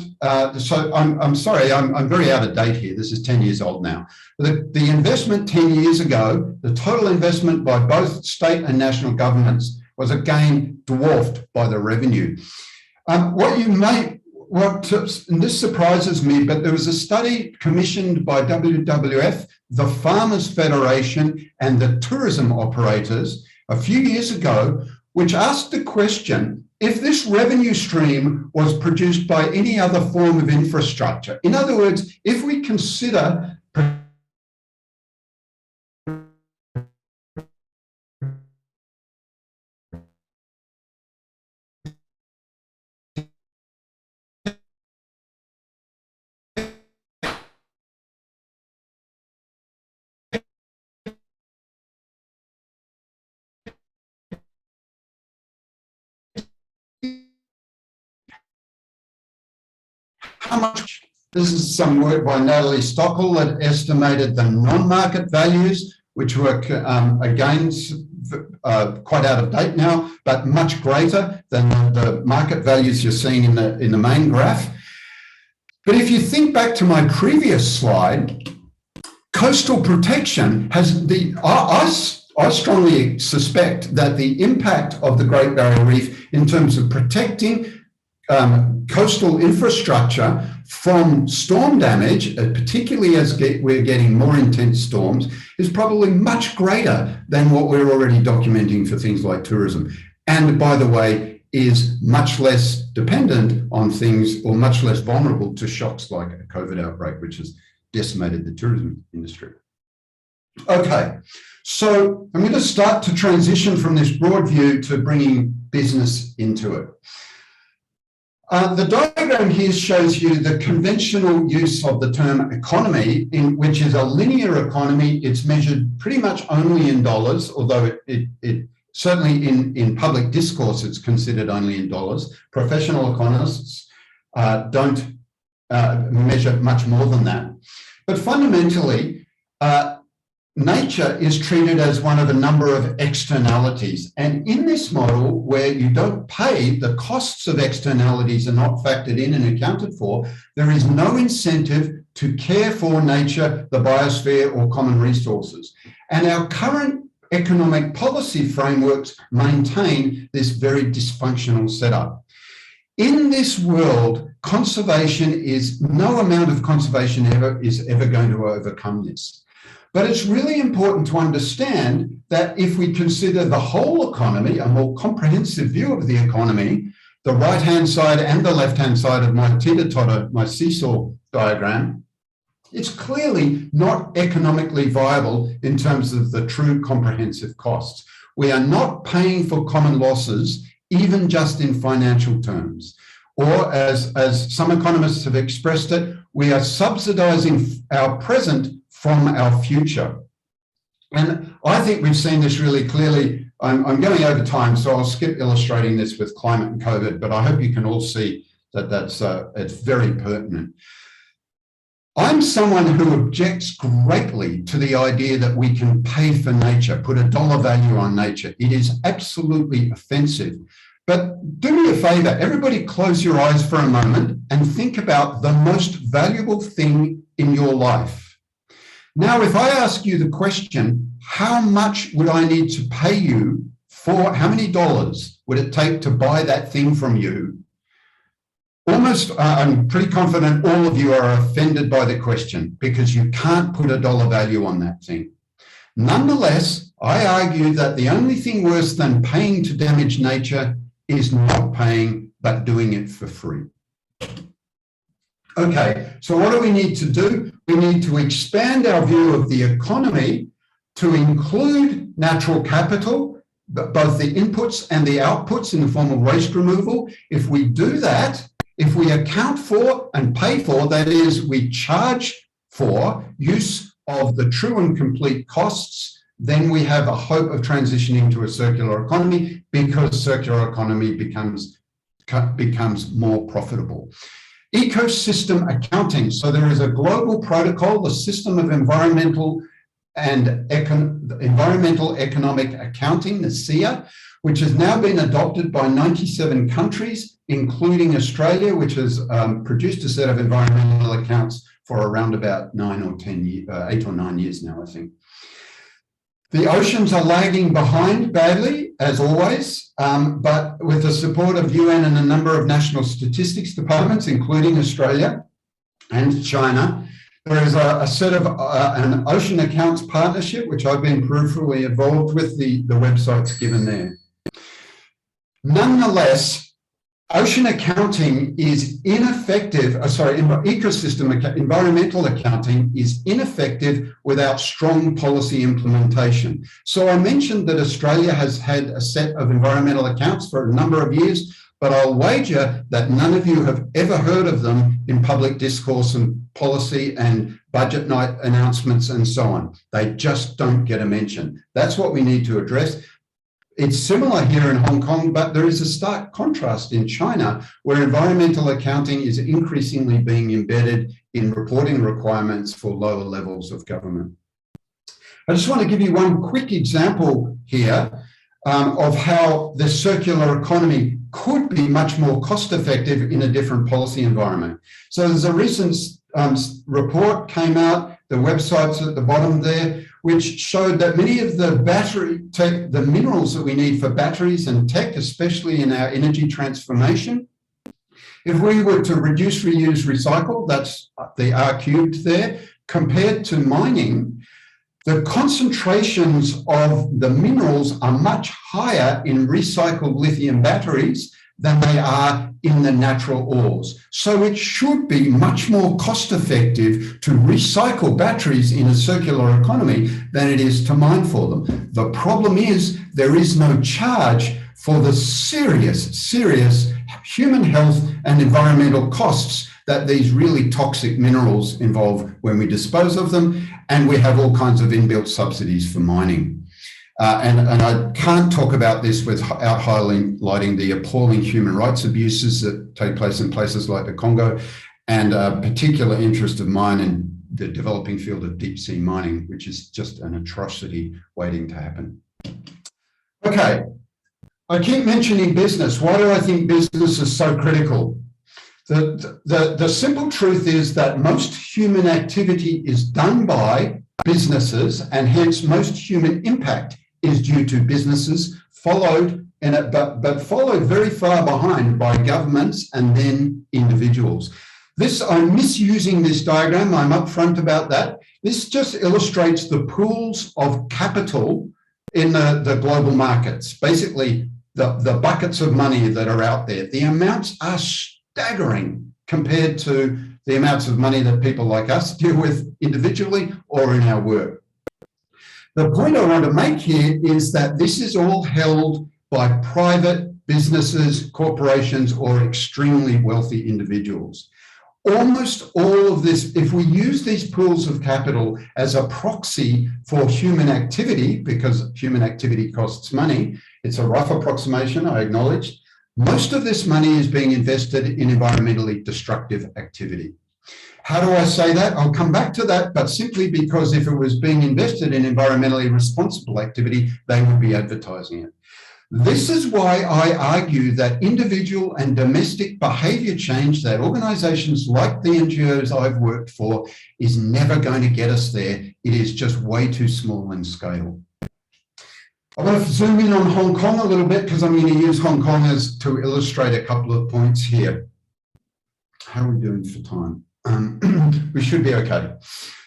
C: so I'm sorry, I'm very out of date here. This is 10 years old now. The investment 10 years ago, the total investment by both state and national governments was again dwarfed by the revenue. And this surprises me, but there was a study commissioned by WWF, the Farmers Federation, and the tourism operators a few years ago, which asked the question, if this revenue stream was produced by any other form of infrastructure. In other words, if we consider how much, this is some work by Natalie Stockel that estimated the non-market values, which were again quite out of date now, but much greater than the market values you're seeing in the main graph. But if you think back to my previous slide, coastal protection has I strongly suspect that the impact of the Great Barrier Reef in terms of protecting coastal infrastructure from storm damage, particularly as we're getting more intense storms, is probably much greater than what we're already documenting for things like tourism. And by the way, is much less dependent on things, or much less vulnerable to shocks like a COVID outbreak, which has decimated the tourism industry. Okay, so I'm going to start to transition from this broad view to bringing business into it. The diagram here shows you the conventional use of the term economy, which is a linear economy. It's measured pretty much only in dollars, although it certainly in public discourse, it's considered only in dollars. Professional economists don't measure much more than that. But fundamentally, nature is treated as one of a number of externalities. And in this model, where you don't pay, the costs of externalities are not factored in and accounted for, there is no incentive to care for nature, the biosphere, or common resources. And our current economic policy frameworks maintain this very dysfunctional setup. In this world, conservation is, no amount of conservation is ever going to overcome this. But it's really important to understand that if we consider the whole economy, a more comprehensive view of the economy, the right-hand side and the left-hand side of my teeter-totter, my seesaw diagram, it's clearly not economically viable in terms of the true comprehensive costs. We are not paying for common losses, even just in financial terms. Or as some economists have expressed it, we are subsidizing our present from our future. And I think we've seen this really clearly. I'm going over time, so I'll skip illustrating this with climate and COVID, but I hope you can all see that it's very pertinent. I'm someone who objects greatly to the idea that we can pay for nature, put a dollar value on nature. It is absolutely offensive. But do me a favor, everybody close your eyes for a moment and think about the most valuable thing in your life. Now, if I ask you the question, how much would I need to pay you for, how many dollars would it take to buy that thing from you? Almost, I'm pretty confident all of you are offended by the question because you can't put a dollar value on that thing. Nonetheless, I argue that the only thing worse than paying to damage nature is not paying, but doing it for free. Okay, so what do we need to do? We need to expand our view of the economy to include natural capital, both the inputs and the outputs in the form of waste removal. If we do that, if we account for and pay for, that is, we charge for use of the true and complete costs, then we have a hope of transitioning to a circular economy, because circular economy becomes more profitable. Ecosystem accounting. So there is a global protocol, the System of Environmental Economic Accounting, the SEA, which has now been adopted by 97 countries, including Australia, which has produced a set of environmental accounts for around about 8 or 9 years now, I think. The oceans are lagging behind badly, as always, but with the support of UN and a number of national statistics departments, including Australia and China, there is a set of an ocean accounts partnership, which I've been peripherally involved with, the websites given there. Nonetheless, ocean accounting is ineffective, environmental accounting is ineffective without strong policy implementation. So I mentioned that Australia has had a set of environmental accounts for a number of years, but I'll wager that none of you have ever heard of them in public discourse and policy and budget night announcements and so on. They just don't get a mention. That's what we need to address. It's similar here in Hong Kong, but there is a stark contrast in China, where environmental accounting is increasingly being embedded in reporting requirements for lower levels of government. I just want to give you one quick example here of how the circular economy could be much more cost effective in a different policy environment. So there's a recent report came out, the website's at the bottom there, which showed that many of the the minerals that we need for batteries and tech, especially in our energy transformation, If we were to reduce, reuse, recycle, that's the R cubed there, compared to mining, the concentrations of the minerals are much higher in recycled lithium batteries than they are in the natural ores. So it should be much more cost effective to recycle batteries in a circular economy than it is to mine for them. The problem is there is no charge for the serious human health and environmental costs that these really toxic minerals involve when we dispose of them, and we have all kinds of inbuilt subsidies for mining. And I can't talk about this without highlighting the appalling human rights abuses that take place in places like the Congo, and a particular interest of mine in the developing field of deep sea mining, which is just an atrocity waiting to happen. Okay, I keep mentioning business. Why do I think business is so critical? The simple truth is that most human activity is done by businesses, and hence most human impact is due to businesses, followed very far behind by governments and then individuals. I'm misusing this diagram, I'm upfront about that. This just illustrates the pools of capital in the global markets, basically the buckets of money that are out there. The amounts are staggering compared to the amounts of money that people like us deal with individually or in our work. The point I want to make here is that this is all held by private businesses, corporations, or extremely wealthy individuals. Almost all of this, if we use these pools of capital as a proxy for human activity, because human activity costs money, it's a rough approximation, I acknowledge, most of this money is being invested in environmentally destructive activity. How do I say that? I'll come back to that, but simply because if it was being invested in environmentally responsible activity, they would be advertising it. This is why I argue that individual and domestic behaviour change that organisations like the NGOs I've worked for is never going to get us there. It is just way too small in scale. I want to zoom in on Hong Kong a little bit because I'm going to use Hong Kong as to illustrate a couple of points here. How are we doing for time? We should be okay.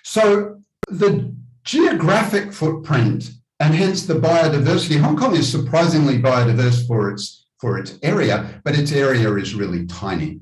C: So the geographic footprint and hence the biodiversity, Hong Kong is surprisingly biodiverse for its area, but its area is really tiny.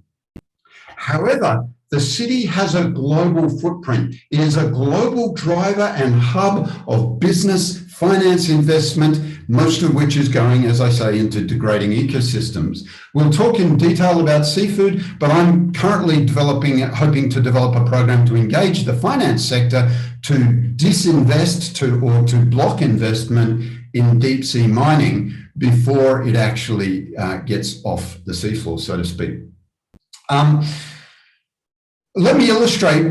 C: However, the city has a global footprint. It is a global driver and hub of business, finance, investment, most of which is going, as I say, into degrading ecosystems. We'll talk in detail about seafood, but I'm currently hoping to develop a program to engage the finance sector to disinvest or to block investment in deep sea mining before it actually gets off the seafloor, so to speak. Let me illustrate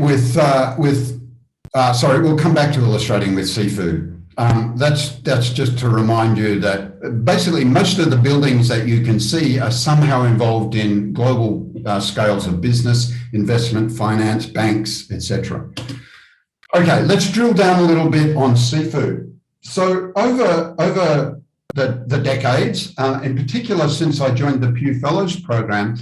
C: sorry, we'll come back to illustrating with seafood. That's just to remind you that basically most of the buildings that you can see are somehow involved in global scales of business, investment, finance, banks, etc. Okay, let's drill down a little bit on seafood. So over the decades, in particular since I joined the Pew Fellows program,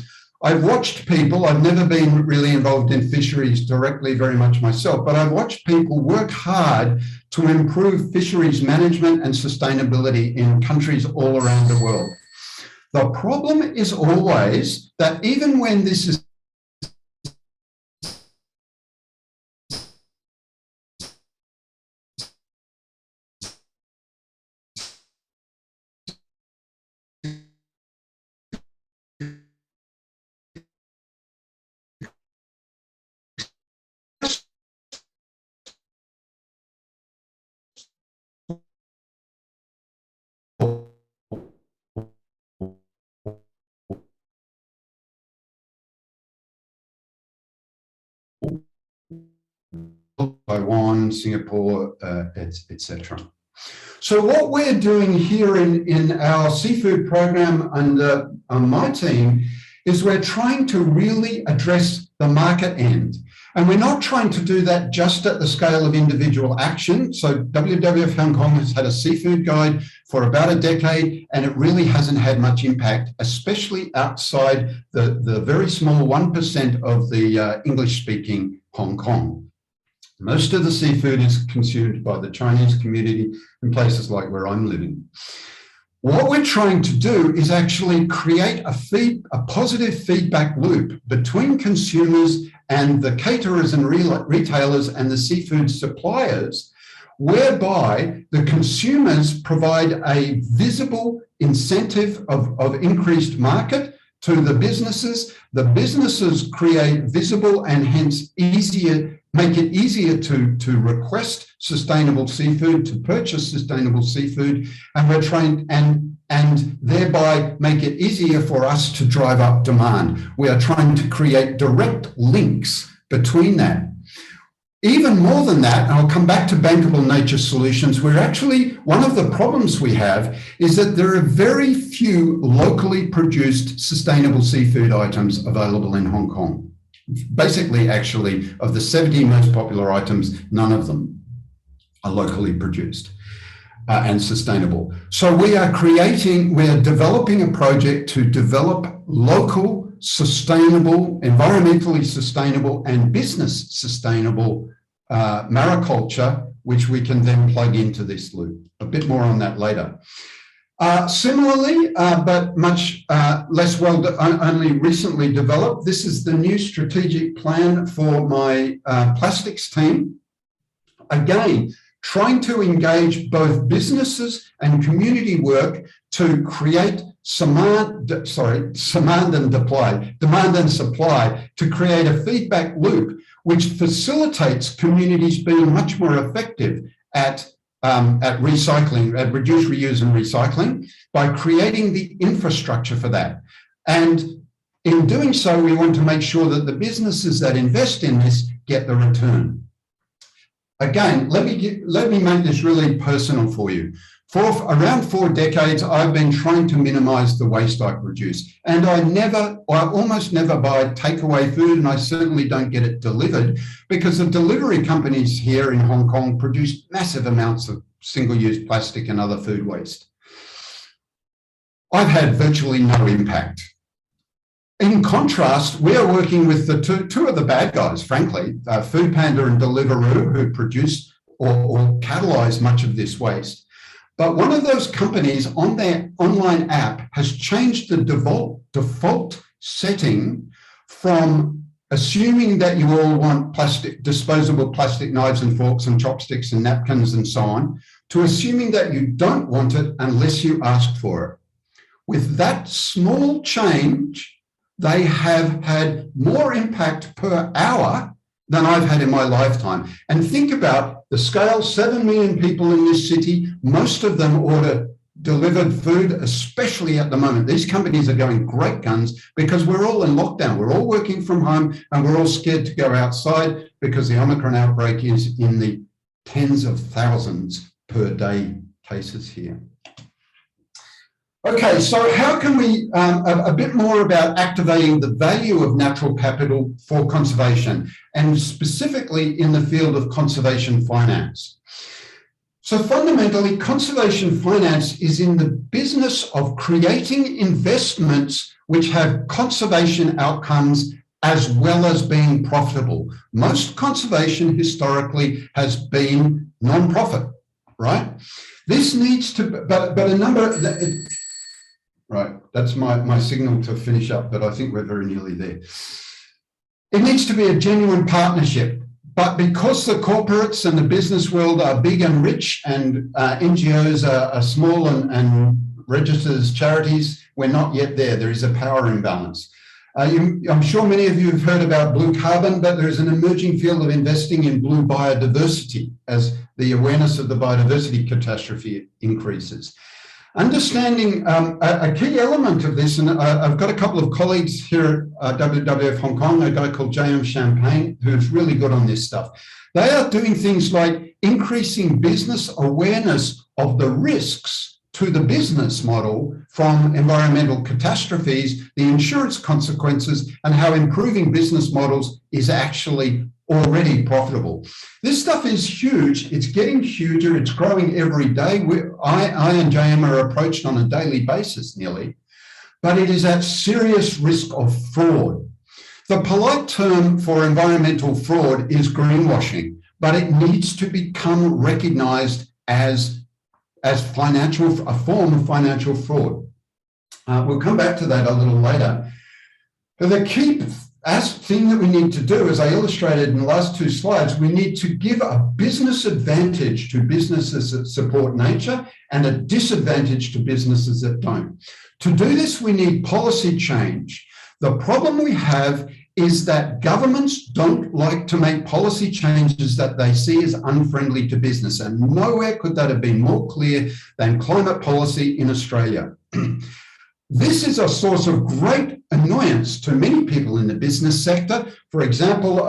C: I've watched people, I've never been really involved in fisheries directly very much myself, but I've watched people work hard to improve fisheries management and sustainability in countries all around the world. The problem is always that even when this is Taiwan, Singapore, etc. So what we're doing here in our seafood program under my team is we're trying to really address the market end. And we're not trying to do that just at the scale of individual action. So WWF Hong Kong has had a seafood guide for about a decade, and it really hasn't had much impact, especially outside the very small 1% of the English-speaking Hong Kong. Most of the seafood is consumed by the Chinese community in places like where I'm living. What we're trying to do is actually create a positive feedback loop between consumers and the caterers and retailers and the seafood suppliers, whereby the consumers provide a visible incentive of increased market to the businesses create visible and hence make it easier to request sustainable seafood, to purchase sustainable seafood, and we're trying and thereby make it easier for us to drive up demand. We are trying to create direct links between that. Even more than that, and I'll come back to bankable nature solutions, we're actually, one of the problems we have is that there are very few locally produced sustainable seafood items available in Hong Kong. Basically, actually, of the 70 most popular items, none of them are locally produced and sustainable. So we are developing a project to develop local, sustainable, environmentally sustainable and business sustainable mariculture, which we can then plug into this loop. A bit more on that later. Similarly, but much less well, only recently developed, this is the new strategic plan for my plastics team. Again, trying to engage both businesses and community work to create demand and supply, to create a feedback loop which facilitates communities being much more effective at recycling, at reduce, reuse and recycling, by creating the infrastructure for that. And in doing so, we want to make sure that the businesses that invest in this get the return. Again, let me make this really personal for you. For around 4 decades, I've been trying to minimize the waste I produce. And I almost never buy takeaway food, and I certainly don't get it delivered, because the delivery companies here in Hong Kong produce massive amounts of single-use plastic and other food waste. I've had virtually no impact. In contrast, we are working with the two of the bad guys, frankly, Food Panda and Deliveroo, who produce or catalyze much of this waste. But one of those companies on their online app has changed the default setting from assuming that you all want disposable plastic knives and forks and chopsticks and napkins and so on, to assuming that you don't want it unless you ask for it. With that small change, they have had more impact per hour than I've had in my lifetime. And think about the scale, 7 million people in this city, most of them order delivered food, especially at the moment. These companies are going great guns because we're all in lockdown. We're all working from home and we're all scared to go outside because the Omicron outbreak is in the tens of thousands per day cases here. Okay, so how can we, a bit more about activating the value of natural capital for conservation, and specifically in the field of conservation finance. So fundamentally, conservation finance is in the business of creating investments which have conservation outcomes as well as being profitable. Most conservation historically has been non-profit, right? This needs to, but a number, right, that's my signal to finish up, but I think we're very nearly there. It needs to be a genuine partnership, but because the corporates and the business world are big and rich and NGOs are small and registered as charities, we're not yet there. There is a power imbalance. I'm sure many of you have heard about blue carbon, but there is an emerging field of investing in blue biodiversity as the awareness of the biodiversity catastrophe increases. Understanding a key element of this, and I've got a couple of colleagues here at WWF Hong Kong, a guy called J.M. Champagne, who's really good on this stuff. They are doing things like increasing business awareness of the risks to the business model from environmental catastrophes, the insurance consequences, and how improving business models is actually already profitable. This stuff is huge. It's getting huger. It's growing every day. I and JM are approached on a daily basis nearly, but it is at serious risk of fraud. The polite term for environmental fraud is greenwashing, but it needs to become recognized as a form of financial fraud. We'll come back to that a little later. But the key thing that we need to do, as I illustrated in the last two slides, we need to give a business advantage to businesses that support nature and a disadvantage to businesses that don't. To do this, we need policy change. The problem we have is that governments don't like to make policy changes that they see as unfriendly to business, and nowhere could that have been more clear than climate policy in Australia. This is a source of great annoyance to many people in the business sector. For example,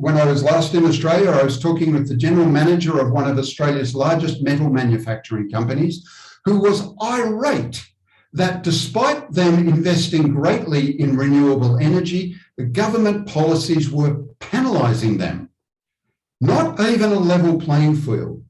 C: when I was last in Australia, I was talking with the general manager of one of Australia's largest metal manufacturing companies, who was irate that despite them investing greatly in renewable energy, the government policies were penalising them. Not even a level playing field.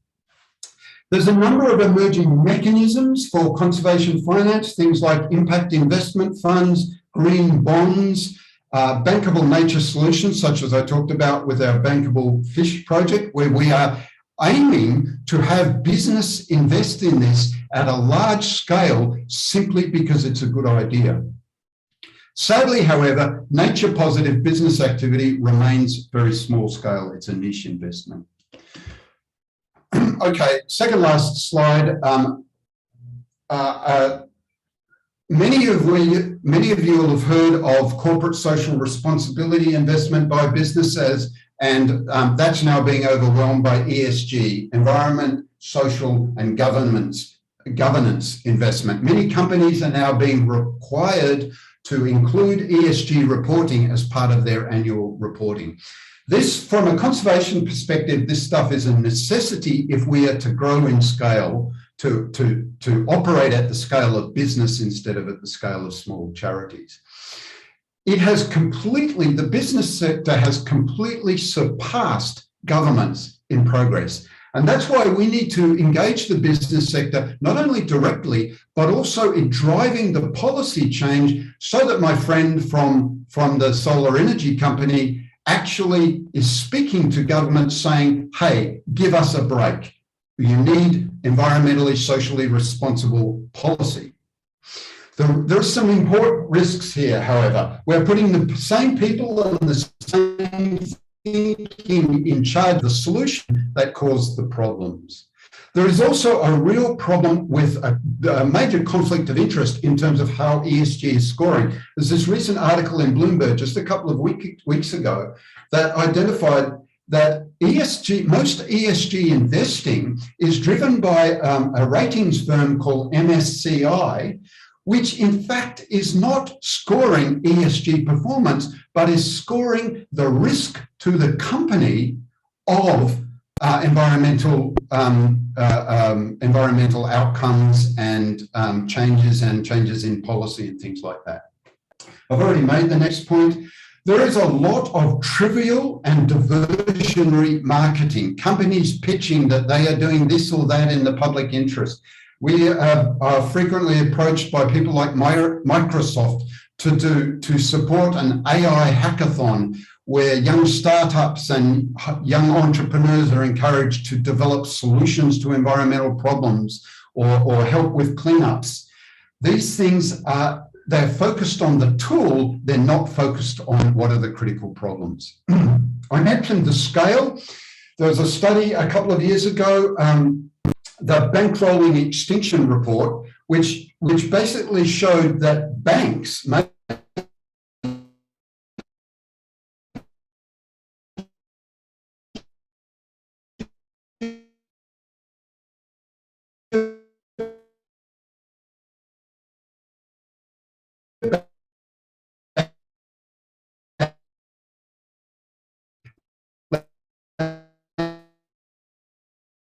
C: There's a number of emerging mechanisms for conservation finance, things like impact investment funds, green bonds, bankable nature solutions, such as I talked about with our bankable fish project, where we are aiming to have business invest in this at a large scale simply because it's a good idea. Sadly, however, nature positive business activity remains very small scale. It's a niche investment. Okay, second last slide. Many of you will have heard of corporate social responsibility investment by businesses, and that's now being overwhelmed by ESG, environment, social, and governance investment. Many companies are now being required to include ESG reporting as part of their annual reporting. This, from a conservation perspective, this stuff is a necessity if we are to grow in scale, to operate at the scale of business instead of at the scale of small charities. It has completely, the business sector has completely surpassed governments in progress. And that's why we need to engage the business sector, not only directly, but also in driving the policy change so that my friend from the solar energy company actually is speaking to government saying, hey, give us a break. You need environmentally, socially responsible policy. There are some important risks here, however. We're putting the same people and the same thinking in charge of the solution that caused the problems. There is also a real problem with a major conflict of interest in terms of how ESG is scoring. There's this recent article in Bloomberg just a couple of weeks ago that identified that most ESG investing is driven by a ratings firm called MSCI, which in fact is not scoring ESG performance, but is scoring the risk to the company of environmental outcomes and changes in policy and things like that. I've already made the next point. There is a lot of trivial and diversionary marketing, companies pitching that they are doing this or that in the public interest. We are frequently approached by people like Microsoft to support an AI hackathon where young startups and young entrepreneurs are encouraged to develop solutions to environmental problems or help with cleanups. These things they're focused on the tool, they're not focused on what are the critical problems. I mentioned the scale. There was a study a couple of years ago, the Bankrolling Extinction Report, which basically showed that banks make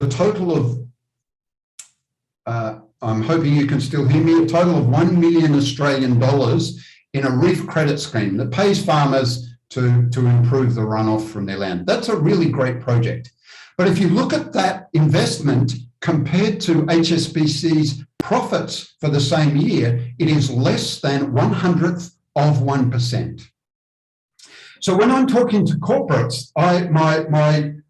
C: a total of, I'm hoping you can still hear me, a total of $1 million Australian in a reef credit scheme that pays farmers to improve the runoff from their land. That's a really great project. But if you look at that investment compared to HSBC's profits for the same year, it is less than 1/100th of 1%. So when I'm talking to corporates,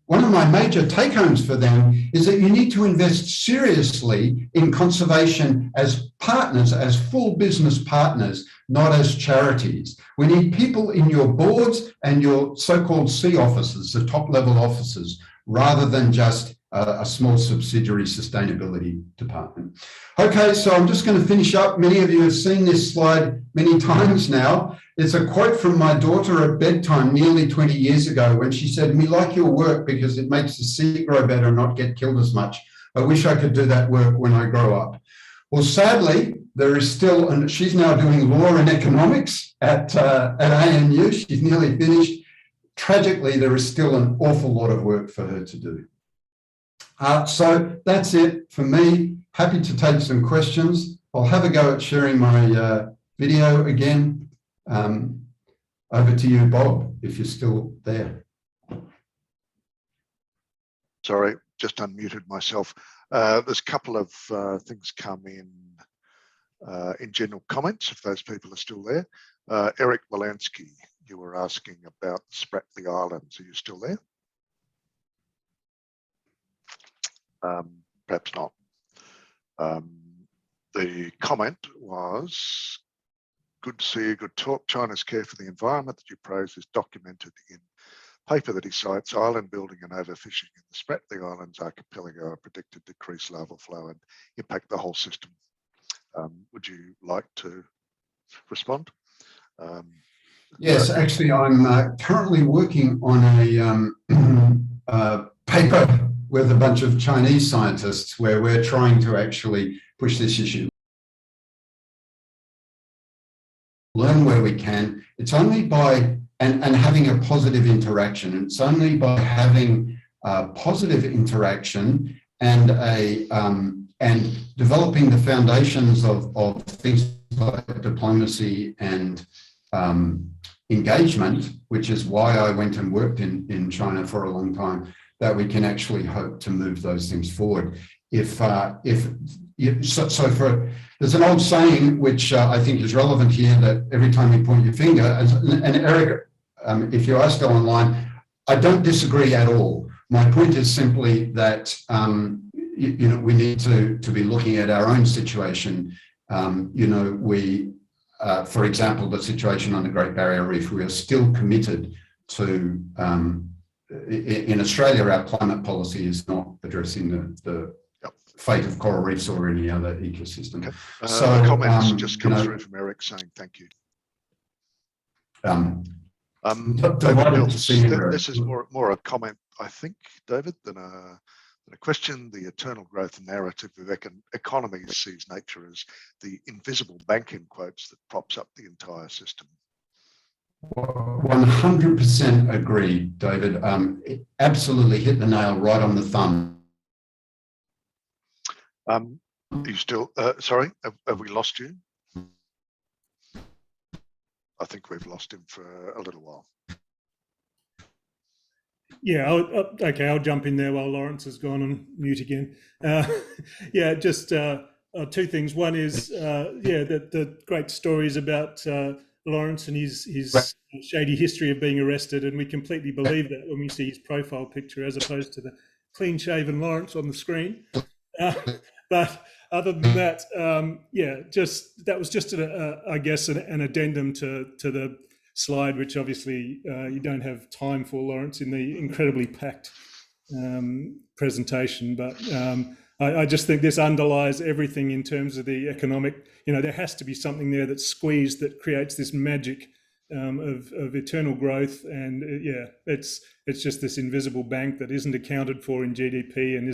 C: one of my major take-homes for them is that you need to invest seriously in conservation as partners, as full business partners, not as charities. We need people in your boards and your so-called C offices, the top-level offices, rather than just a small subsidiary sustainability department. Okay, so I'm just going to finish up. Many of you have seen this slide many times now. It's a quote from my daughter at bedtime nearly 20 years ago when she said, "We like your work because it makes the sea grow better and not get killed as much. I wish I could do that work when I grow up." Well, sadly, there is still, and she's now doing law and economics at ANU. She's nearly finished. Tragically, there is still an awful lot of work for her to do. So that's it for me. Happy to take some questions. I'll have a go at sharing my video again. Over to you, Bob, if you're still there.
B: Sorry, just unmuted myself. There's a couple of things come in general comments, if those people are still there. Eric Walensky, you were asking about Spratly Islands. Are you still there? Perhaps not. The comment was, "Good to see you, good talk. China's care for the environment that you praise is documented in paper that he cites. Island building and overfishing in the Spratly Islands archipelago are predicted to decrease larval flow and impact the whole system." Would you like to respond?
C: Yes, actually, I'm currently working on a paper with a bunch of Chinese scientists where we're trying to actually push this issue. Learn where we can. It's only by, and having a positive interaction. It's only by having a positive interaction and and developing the foundations of things like diplomacy and engagement, which is why I went and worked in China for a long time, that we can actually hope to move those things forward. There's an old saying which I think is relevant here, that every time you point your finger, and Eric, if you are still online, I don't disagree at all. My point is simply that we need to be looking at our own situation. For example, the situation on the Great Barrier Reef, we are still committed to. In Australia, our climate policy is not addressing the fate of coral reefs or any other ecosystem.
B: Okay.
C: So
B: comments just come through from Eric saying thank you. David Mills, this is more a comment, I think, David, than a question. The eternal growth narrative of economies sees nature as the invisible bank, in quotes, that props up the entire system.
C: 100% agree, David. It absolutely hit the nail right on the thumb.
B: Are you still, sorry, have we lost you? I think we've lost him for a little while.
D: Yeah, okay, I'll jump in there while Laurence has gone on mute again. Yeah, just two things. One is, the great stories about Laurence and his shady history of being arrested, and we completely believe that when we see his profile picture as opposed to the clean-shaven Laurence on the screen. But other than that, that was just I guess an addendum to the slide, which obviously you don't have time for, Laurence, in the incredibly packed presentation. But I just think this underlies everything in terms of the economic. There has to be something there that's squeezed that creates this magic of eternal growth, and it's just this invisible bank that isn't accounted for in GDP and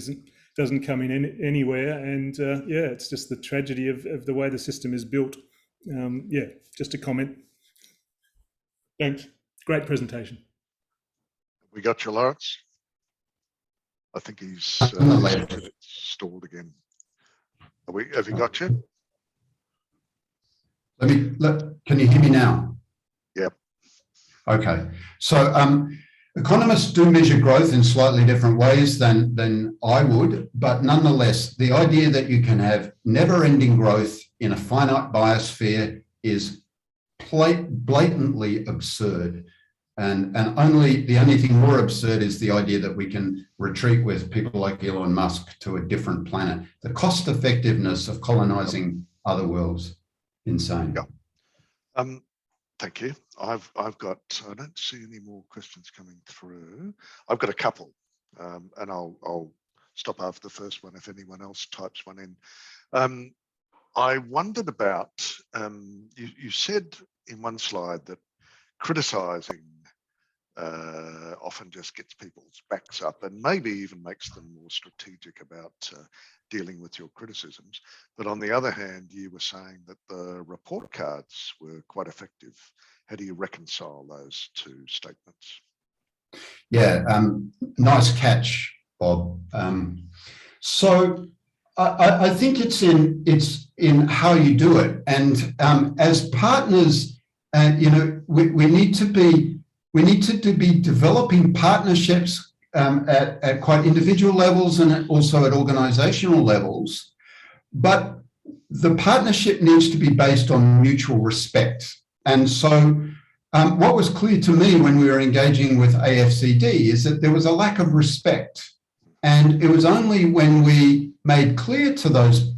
D: doesn't come in anywhere. And it's just the tragedy of the way the system is built. Just a comment. Thanks. Great presentation.
B: We got you, Laurence. I think he's stalled again. Have you got you?
C: Can you hear me now?
B: Yep.
C: Okay, so economists do measure growth in slightly different ways than I would, but nonetheless, the idea that you can have never-ending growth in a finite biosphere is blatantly absurd. And the only thing more absurd is the idea that we can retreat with people like Elon Musk to a different planet. The cost effectiveness of colonizing other worlds, insane.
B: Yeah. Thank you. I don't see any more questions coming through. I've got a couple, and I'll stop after the first one if anyone else types one in. I wondered about, you said in one slide that criticizing often just gets people's backs up and maybe even makes them more strategic about dealing with your criticisms. But on the other hand, you were saying that the report cards were quite effective. How do you reconcile those two statements?
C: Yeah, nice catch, Bob. So I think it's in how you do it, and as partners, we need to be developing partnerships at quite individual levels and also at organizational levels. But the partnership needs to be based on mutual respect. And so what was clear to me when we were engaging with AFCD is that there was a lack of respect. And it was only when we made clear to those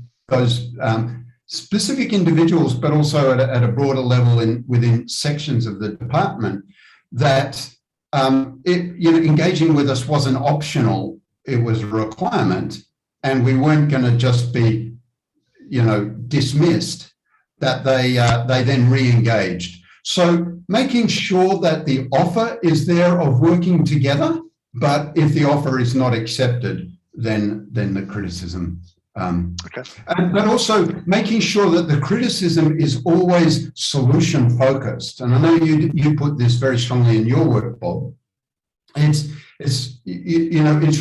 C: specific individuals, but also at a broader level within sections of the department, that engaging with us wasn't optional; it was a requirement, and we weren't going to just be, dismissed. That they then re-engaged. So making sure that the offer is there of working together, but if the offer is not accepted, then the criticism.
B: Okay.
C: But also making sure that the criticism is always solution focused. And I know you put this very strongly in your work, Bob. It's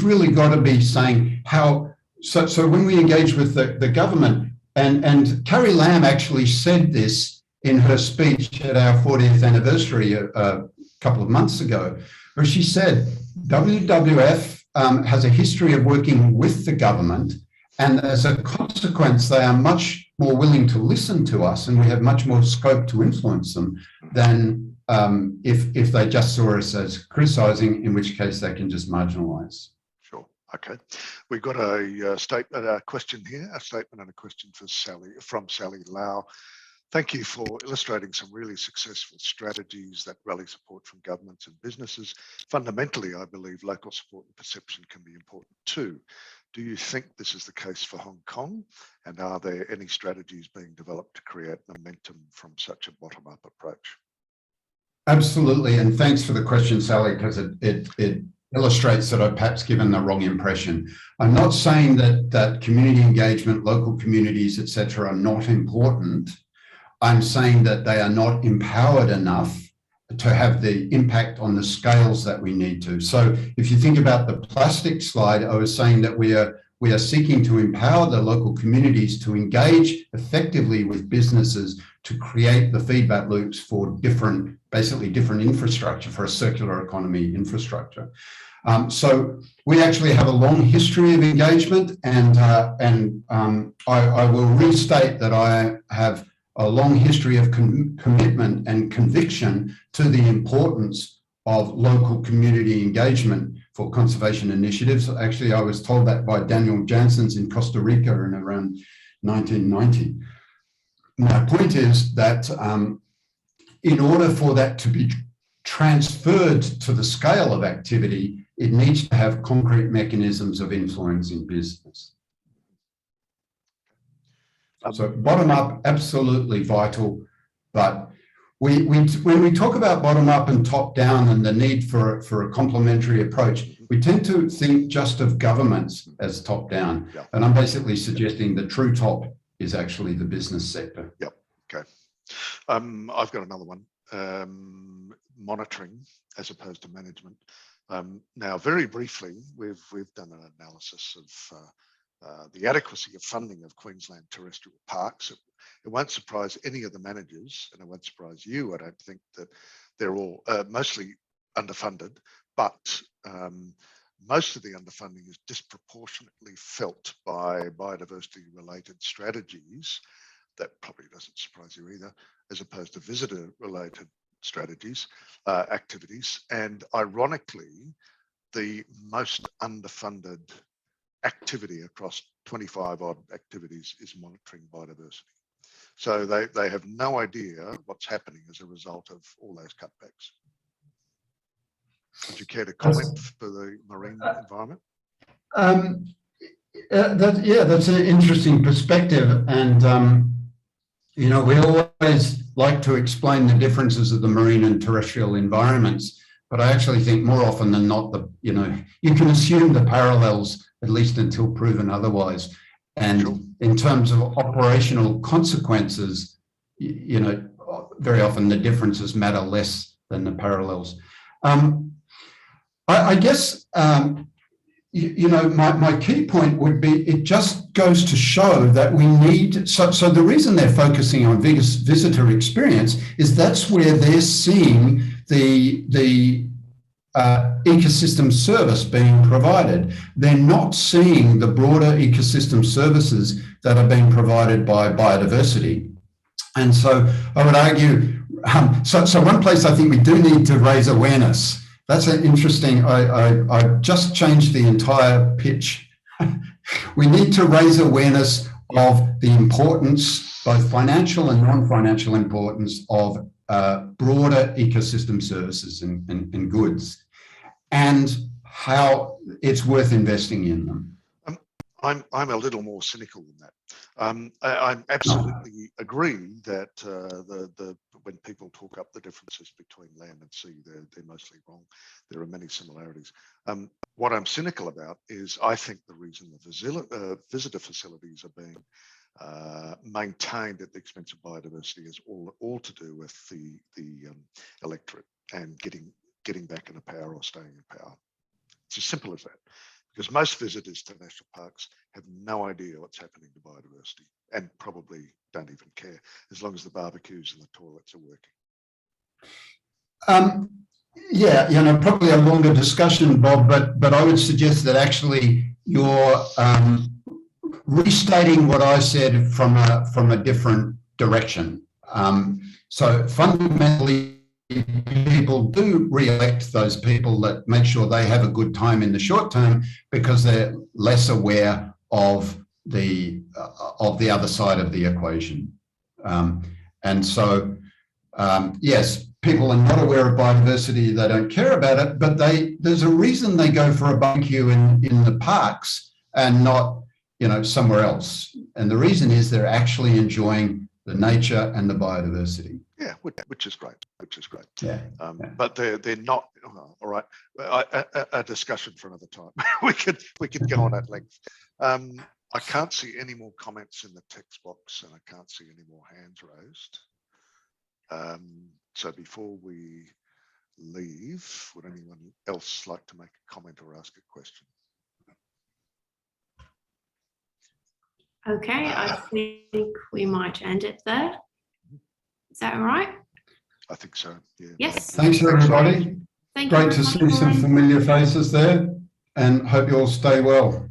C: really got to be saying how. So when we engage with the government, and Carrie Lam actually said this in her speech at our 40th anniversary a couple of months ago, where she said WWF has a history of working with the government, and as a consequence, they are much more willing to listen to us, and we have much more scope to influence them than if they just saw us as criticising, in which case they can just marginalise.
B: Sure. Okay. We've got a question here, a statement and a question for from Sally Lau. Thank you for illustrating some really successful strategies that rally support from governments and businesses. Fundamentally, I believe local support and perception can be important too. Do you think this is the case for Hong Kong? And are there any strategies being developed to create momentum from such a bottom-up approach?
C: Absolutely. And thanks for the question, Sally, because it illustrates that I've perhaps given the wrong impression. I'm not saying that community engagement, local communities, etc., are not important. I'm saying that they are not empowered enough to have the impact on the scales that we need to. So if you think about the plastic slide, I was saying that we are seeking to empower the local communities to engage effectively with businesses to create the feedback loops for basically different infrastructure, for a circular economy infrastructure. So we actually have a long history of engagement, and I will restate that I have a long history of commitment and conviction to the importance of local community engagement for conservation initiatives. Actually, I was told that by Daniel Janssens in Costa Rica in around 1990. My point is that in order for that to be transferred to the scale of activity, it needs to have concrete mechanisms of influence in business. So bottom up, absolutely vital, but when we talk about bottom up and top down and the need for a complementary approach, we tend to think just of governments as top down.
B: Yeah.
C: And I'm basically suggesting the true top is actually the business sector.
B: Yep. Okay. I've got another one. Monitoring as opposed to management. Now, very briefly, we've done an analysis of the adequacy of funding of Queensland terrestrial parks. It won't surprise any of the managers, and it won't surprise you, I don't think, that they're all mostly underfunded, but most of the underfunding is disproportionately felt by biodiversity-related strategies. That probably doesn't surprise you either, as opposed to visitor-related strategies, activities. And ironically, the most underfunded activity across 25 odd activities is monitoring biodiversity. So they have no idea what's happening as a result of all those cutbacks. Would you care to comment for the marine environment?
C: That's an interesting perspective. And, you know, we always like to explain the differences of the marine and terrestrial environments, but I actually think more often than not, you can assume the parallels, at least until proven otherwise. And sure, in terms of operational consequences, you know, very often the differences matter less than the parallels. I guess, you know, my key point would be, it just goes to show that we need, so the reason they're focusing on visitor experience is that's where they're seeing the ecosystem service being provided. They're not seeing the broader ecosystem services that are being provided by biodiversity. And so I would argue, so one place I think we do need to raise awareness. That's an interesting, I just changed the entire pitch. We need to raise awareness of the importance, both financial and non-financial importance, of broader ecosystem services and goods, and how it's worth investing in them.
B: I'm a little more cynical than that. I absolutely agree that when people talk up the differences between land and sea, they're mostly wrong. There are many similarities. What I'm cynical about is I think the reason the visitor facilities are being maintained at the expense of biodiversity is all to do with the electorate and getting back into power or staying in power. It's as simple as that. Because most visitors to national parks have no idea what's happening to biodiversity and probably don't even care, as long as the barbecues and the toilets are working.
C: Yeah, you know, probably a longer discussion, Bob, but I would suggest that actually you're restating what I said from a different direction. So fundamentally, people do re-elect those people that make sure they have a good time in the short term because they're less aware of the other side of the equation. And so, yes, people are not aware of biodiversity, they don't care about it, but there's a reason they go for a barbecue in the parks and not, you know, somewhere else. And the reason is they're actually enjoying the nature and the biodiversity.
B: Yeah, which is great.
C: Yeah.
B: But they're not. Oh, all right, a discussion for another time. we could go on at length. I can't see any more comments in the text box, and I can't see any more hands raised. So before we leave, would anyone else like to make a comment or ask a question?
A: Okay, I think we might end it there. Is that all right?
B: I think so, yeah.
A: Yes.
C: Thanks, everybody.
A: Thank you.
C: Great to see some familiar faces there, and hope you all stay well.